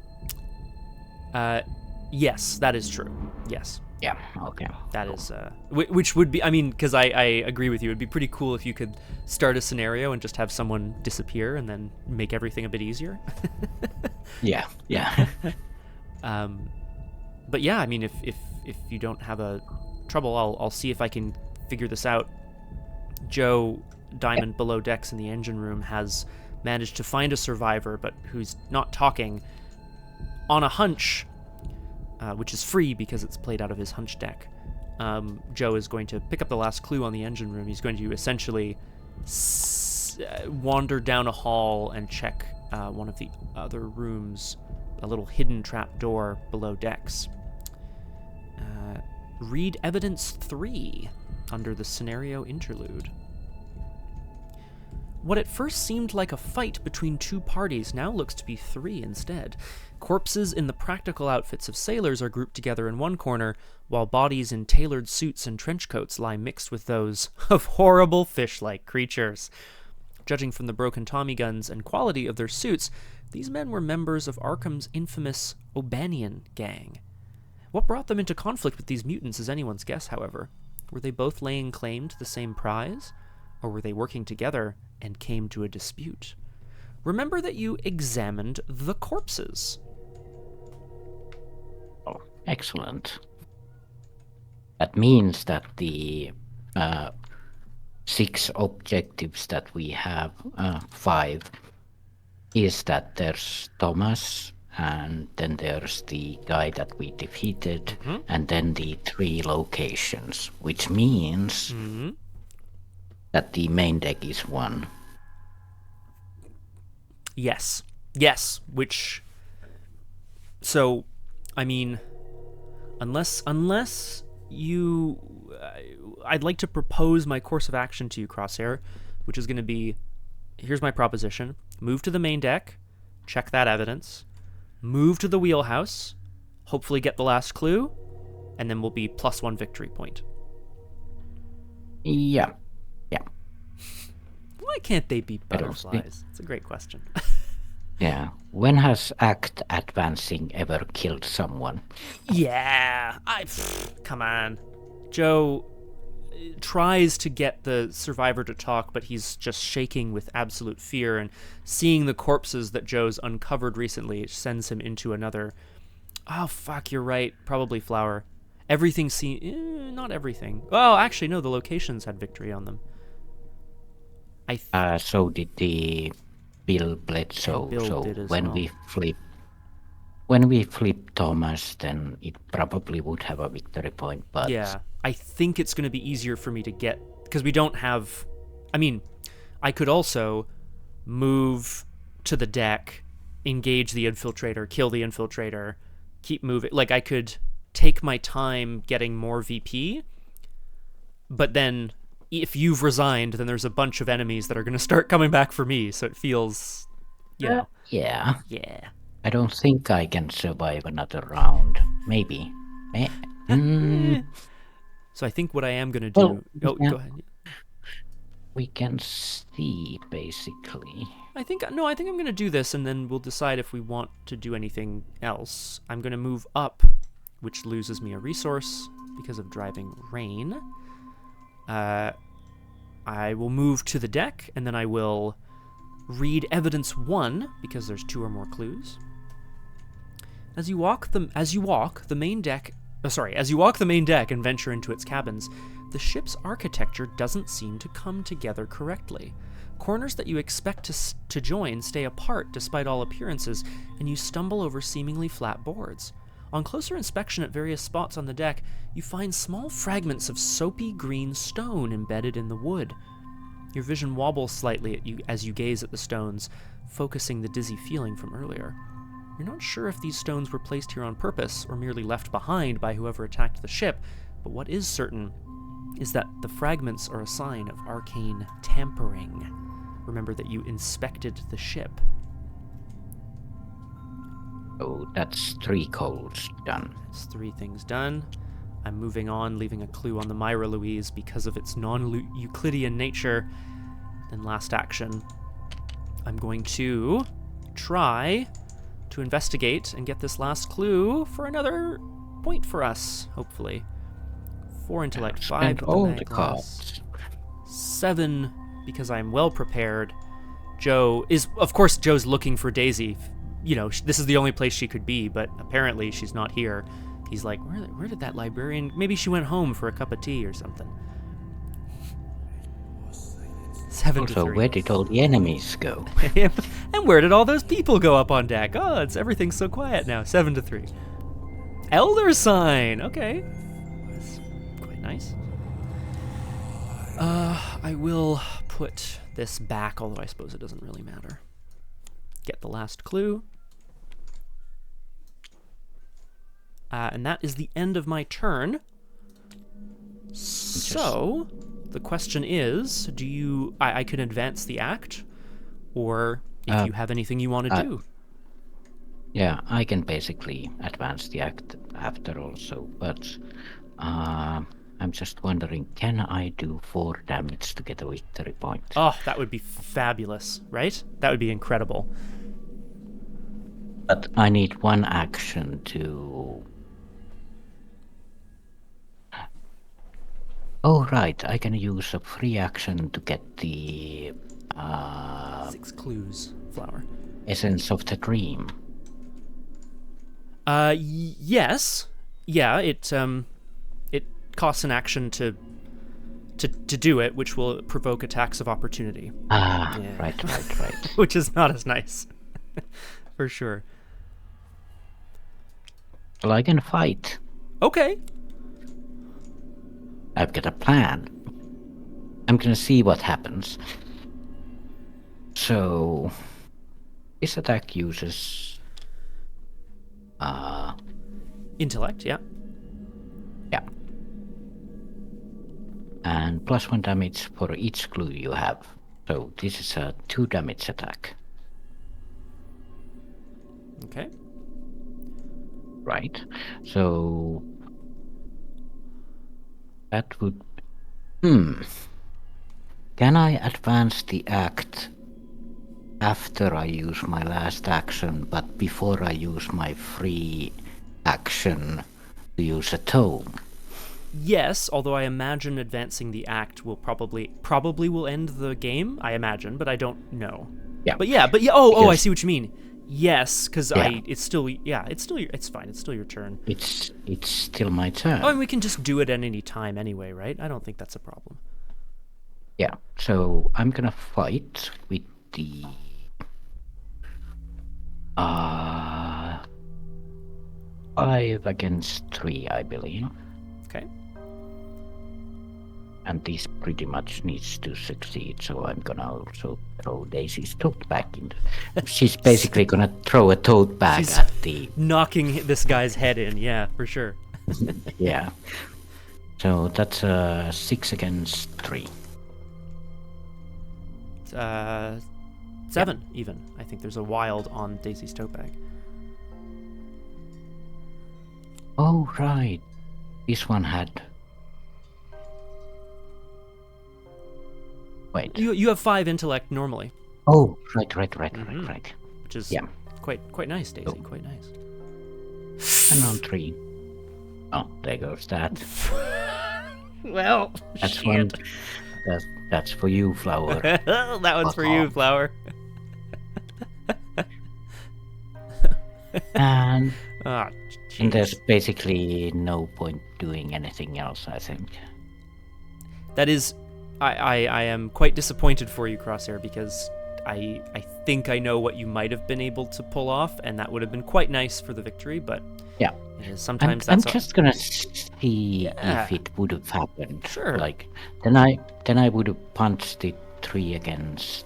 Yes, that is true. Yes. Yeah, okay. That is, which would be, I mean, because I agree with you, it'd be pretty cool if you could start a scenario and just have someone disappear and then make everything a bit easier. Yeah. But yeah, I mean, if you don't have a trouble, I'll see if I can figure this out. Joe Diamond below decks in the engine room has managed to find a survivor, but who's not talking, on a hunch, which is free because it's played out of his hunch deck. Joe is going to pick up the last clue on the engine room. He's going to essentially wander down a hall and check one of the other rooms, a little hidden trap door below decks. Read evidence 3 under the scenario interlude. What at first seemed like a fight between 2 parties now looks to be 3 instead. Corpses in the practical outfits of sailors are grouped together in one corner, while bodies in tailored suits and trench coats lie mixed with those of horrible fish-like creatures. Judging from the broken Tommy guns and quality of their suits, these men were members of Arkham's infamous O'Banion gang. What brought them into conflict with these mutants is anyone's guess, however. Were they both laying claim to the same prize? Or were they working together and came to a dispute? Remember that you examined the corpses. Oh, excellent. That means that the 6 objectives that we have, 5, is that there's Thomas, and then there's the guy that we defeated, and then the 3 locations, which means that the main deck is 1. Yes, which... So, I mean, unless you... I'd like to propose my course of action to you, Crosshair, which is going to be, here's my proposition. Move to the main deck, check that evidence, move to the wheelhouse, hopefully get the last clue, and then we'll be +1 victory point. Yeah. Why can't they be butterflies? It's a great question. Yeah. When has act advancing ever killed someone? Yeah. Come on. Joe tries to get the survivor to talk, but he's just shaking with absolute fear, and seeing the corpses that Joe's uncovered recently sends him into another... Oh, fuck, you're right. Probably Flower. Everything seems... not everything. Well, actually, no, the locations had victory on them. So did the Bill Bledsoe. Bill so did as when well. we flip Thomas, then it probably would have a victory point. But yeah, I think it's going to be easier for me to get, because we don't have. I mean, I could also move to the deck, engage the infiltrator, kill the infiltrator, keep moving. Like, I could take my time getting more VP, but then if you've resigned, then there's a bunch of enemies that are going to start coming back for me, so it feels, yeah. Yeah. I don't think I can survive another round. Maybe. So I think what I am going to do... Well, go ahead. We can see, basically. I think I'm going to do this, and then we'll decide if we want to do anything else. I'm going to move up, which loses me a resource because of driving rain. I will move to the deck, and then I will read evidence 1 because there's 2 or more clues. As you walk the main deck and venture into its cabins, the ship's architecture doesn't seem to come together correctly. Corners that you expect to join stay apart despite all appearances, and you stumble over seemingly flat boards. On closer inspection at various spots on the deck, you find small fragments of soapy green stone embedded in the wood. Your vision wobbles slightly as you gaze at the stones, focusing the dizzy feeling from earlier. You're not sure if these stones were placed here on purpose or merely left behind by whoever attacked the ship, but what is certain is that the fragments are a sign of arcane tampering. Remember that you inspected the ship. Oh, that's 3 coals done. That's 3 things done. I'm moving on, leaving a clue on the Myra Louise because of its non-Euclidean nature. Then last action, I'm going to try to investigate and get this last clue for another point for us, hopefully. 4 intellect, 5 all with the glass, cards. 7 because I'm well prepared. Joe's looking for Daisy. You know, this is the only place she could be, but apparently she's not here. He's like, where did that librarian... Maybe she went home for a cup of tea or something. 7 to 3. Also, where did all the enemies go? And where did all those people go up on deck? Oh, everything's so quiet now. 7 to 3. Elder sign. Okay. That's quite nice. I will put this back, although I suppose it doesn't really matter. Get the last clue. And that is the end of my turn. So, the question is, do you... I can advance the act, or if you have anything you want to do. Yeah, I can basically advance the act after also, but I'm just wondering, can I do 4 damage to get a victory point? Oh, that would be fabulous, right? That would be incredible. But I need 1 action to... Oh, right, I can use a free action to get the... 6 clues, flower. Essence of the Dream. Yes. Yeah, it costs an action to do it, which will provoke attacks of opportunity. Yeah. Right. Which is not as nice. For sure. Well, I can fight. Okay. I've got a plan. I'm gonna see what happens. So, this attack uses... Intellect, yeah. Yeah. And +1 damage for each clue you have. So this is a 2 damage attack. Okay. Right. So that would... Can I advance the act after I use my last action, but before I use my free action to use a tome? Yes, although I imagine advancing the act will probably will end the game. I imagine, but I don't know. Yeah. But yeah. Oh, I see what you mean. Yes, because Yeah. it's fine. It's still your turn. It's still my turn. Oh, and we can just do it at any time anyway, right? I don't think that's a problem. Yeah, so I'm gonna fight with the 5 against 3, I believe. Okay. And this pretty much needs to succeed, so I'm gonna also throw Daisy's tote bag in. She's basically gonna throw a tote bag She's at the... knocking this guy's head in, yeah, for sure. Yeah. So that's 6 against 3. 7 even. I think there's a wild on Daisy's tote bag. Oh, right. This one had... Wait. You have 5 intellect normally. Oh, right. Which is Yeah. quite nice, Daisy. Oh. Quite nice. And on 3. Oh, there goes that. Well, That's shit. one. That's for you, Flower. That one's for you, Flower. And Ah, and there's jeez. basically no point doing anything else, I think. That is, I am quite disappointed for you, Crosshair, because I think I know what you might have been able to pull off, and that would have been quite nice for the victory. But Yeah. sometimes I'm that's just gonna see Yeah. if it would have happened. Sure. Like then I would have punched it 3 against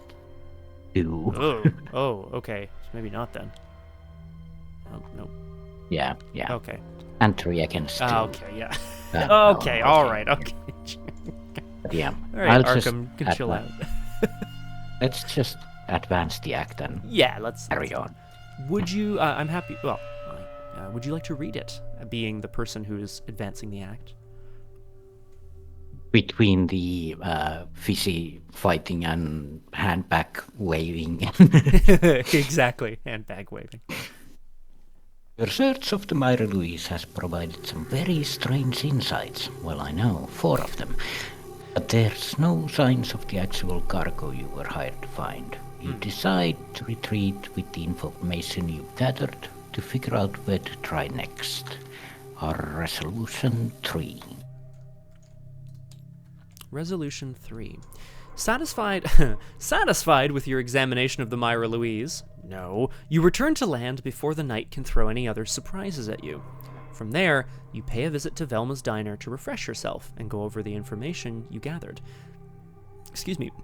2. Oh, okay. So maybe not then. Oh, no. Yeah. Okay. And 3 against 2. Okay, yeah. No, okay, all right, okay. But yeah. All right, I'll Arkham, just can chill out. Let's just advance the act and Yeah, let's carry on. Would you? I'm happy. Well, would you like to read it? Being the person who is advancing the act. Between the fizzy fighting and handbag waving. Exactly, handbag waving. Your search of the Myra Louise has provided some very strange insights. Well, I know, 4 of them. But there's no signs of the actual cargo you were hired to find. You decide to retreat with the information you've gathered to figure out where to try next. Our resolution 3. Resolution 3. Satisfied with your examination of the Myra Louise? No. You return to land before the night can throw any other surprises at you. From there, you pay a visit to Velma's diner to refresh yourself and go over the information you gathered.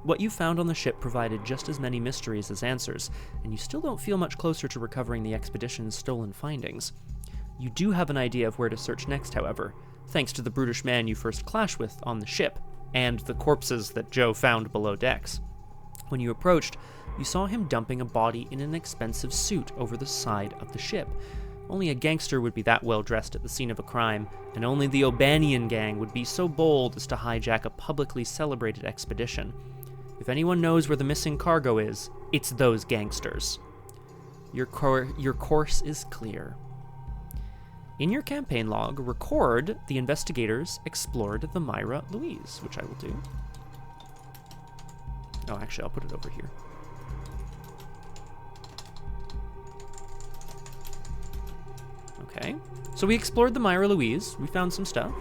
What you found on the ship provided just as many mysteries as answers, and you still don't feel much closer to recovering the expedition's stolen findings. You do have an idea of where to search next, however, thanks to the brutish man you first clash with on the ship, and the corpses that Joe found below decks. When you approached, you saw him dumping a body in an expensive suit over the side of the ship. Only a gangster would be that well dressed at the scene of a crime, and only the O'Banion gang would be so bold as to hijack a publicly celebrated expedition. If anyone knows where the missing cargo is, it's those gangsters. Your course is clear. In your campaign log, record the investigators explored the Myra Louise, which I will do. Oh, actually, I'll put it over here. Okay, so we explored the Myra Louise. We found some stuff.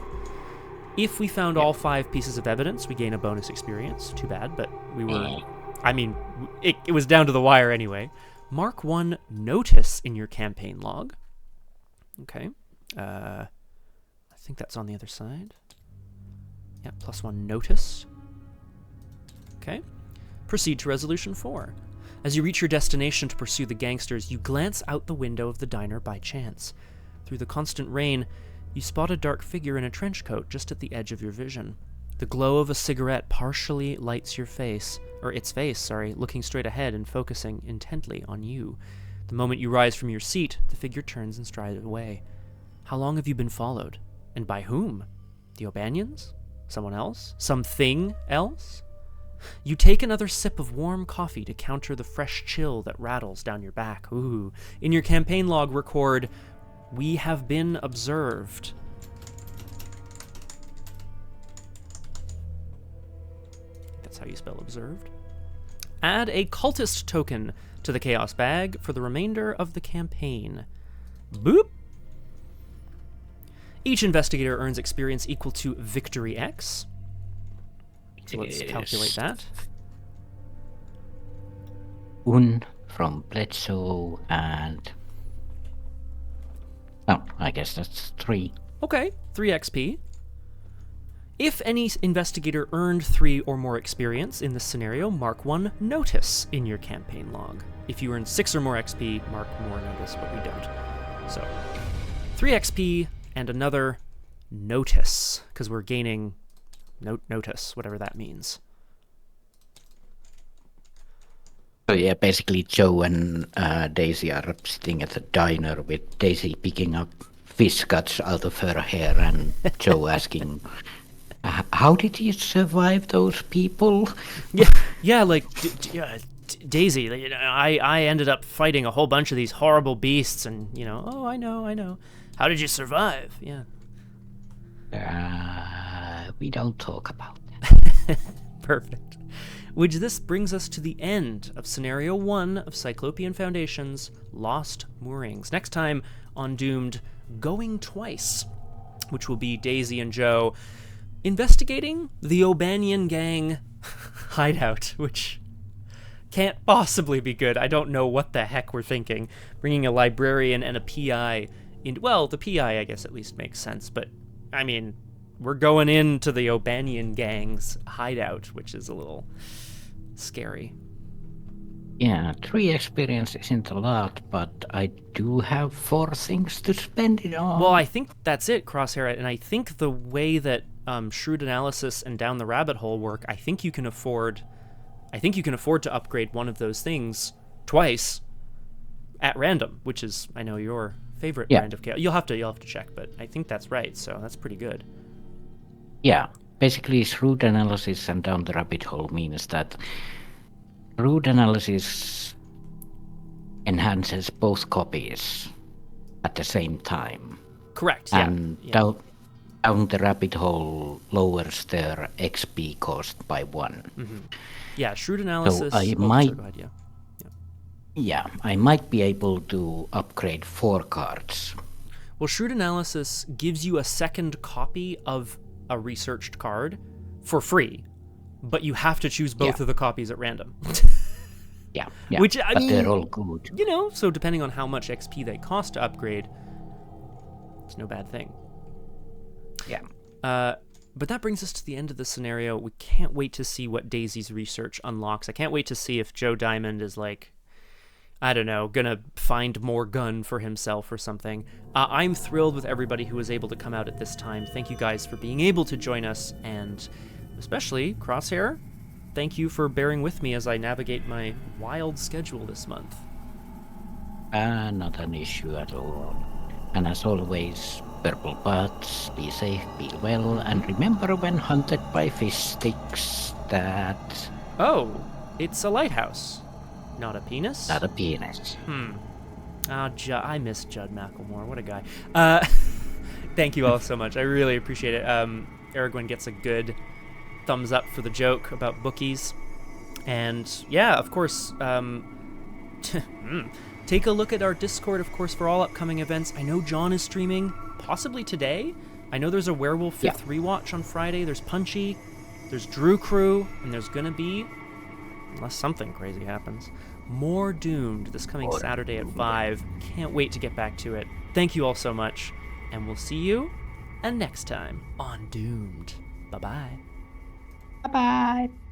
If we found all 5 pieces of evidence, we gain a bonus experience. Too bad, but we were... I mean, it was down to the wire anyway. Mark 1 notice in your campaign log. Okay. I think that's on the other side. Yeah, +1 notice. Okay. Proceed to resolution 4. As you reach your destination to pursue the gangsters, you glance out the window of the diner by chance. Through the constant rain, you spot a dark figure in a trench coat just at the edge of your vision. The glow of a cigarette partially lights your face, or its face, looking straight ahead and focusing intently on you. The moment you rise from your seat, the figure turns and strides away. How long have you been followed? And by whom? The O'Banions? Someone else? Something else? You take another sip of warm coffee to counter the fresh chill that rattles down your back. Ooh. In your campaign log, record, "We have been observed." That's how you spell observed. Add a cultist token to the chaos bag for the remainder of the campaign. Boop. Each investigator earns experience equal to Victory X. So let's calculate that. Un from Bledsoe and... Oh, I guess that's 3. Okay, 3 XP. If any investigator earned 3 or more experience in this scenario, mark 1 notice in your campaign log. If you earn 6 or more XP, mark more notice, but we don't. So, 3 XP and another notice, because we're gaining notice, whatever that means. So yeah, basically Joe and Daisy are sitting at the diner with Daisy picking up fish guts out of her hair and Joe asking, how did you survive those people? Yeah, like, Daisy, you know, I ended up fighting a whole bunch of these horrible beasts and, you know, oh, I know. How did you survive? Yeah. We don't talk about that. Perfect. Which this brings us to the end of Scenario 1 of Cyclopean Foundation's Lost Moorings. Next time on Doomed, Going Twice, which will be Daisy and Joe investigating the O'Banion gang hideout, which can't possibly be good. I don't know what the heck we're thinking. Bringing a librarian and a PI in... Well, the PI, I guess, at least makes sense, but, I mean, we're going into the O'Banion gang's hideout, which is a little scary. Yeah, 3 experience isn't a lot, but I do have 4 things to spend it on. Well, I think that's it, Crosshair, and I think the way that Shrewd Analysis and Down the Rabbit Hole work, I think you can afford to upgrade one of those things twice at random, which is, I know, your favorite brand of chaos. You'll have to check, but I think that's right, so that's pretty good. Yeah, basically Shrewd Analysis and Down the Rabbit Hole means that Shrewd Analysis enhances both copies at the same time. Correct, and Down the Rabbit Hole lowers their XP cost by 1. Mm-hmm. Yeah, Shrewd Analysis... So I might be able to upgrade 4 cards. Well, Shrewd Analysis gives you a second copy of a researched card for free, but you have to choose both of the copies at random. yeah, Which, I mean, they're all good. You know, so depending on how much XP they cost to upgrade, it's no bad thing. Yeah. But that brings us to the end of the scenario. We can't wait to see what Daisy's research unlocks. I can't wait to see if Joe Diamond is like, I don't know, gonna find more gun for himself or something. I'm thrilled with everybody who was able to come out at this time. Thank you guys for being able to join us, and especially Crosshair, thank you for bearing with me as I navigate my wild schedule this month. Not an issue at all. And as always, purple butts, be safe, be well, and remember when hunted by fish sticks that... Oh, it's a lighthouse. Not a penis? Not a penis. I miss Judd McElmore. What a guy. Thank you all so much. I really appreciate it. Aragorn gets a good thumbs up for the joke about bookies. And yeah, of course, take a look at our Discord, of course, for all upcoming events. I know John is streaming, possibly today. I know there's a Werewolf 5th rewatch on Friday. There's Punchy. There's Drew Crew. And there's going to be, unless something crazy happens, more Doomed this coming Saturday at 5. Can't wait to get back to it. Thank you all so much, and we'll see you next time on Doomed. Bye-bye. Bye-bye.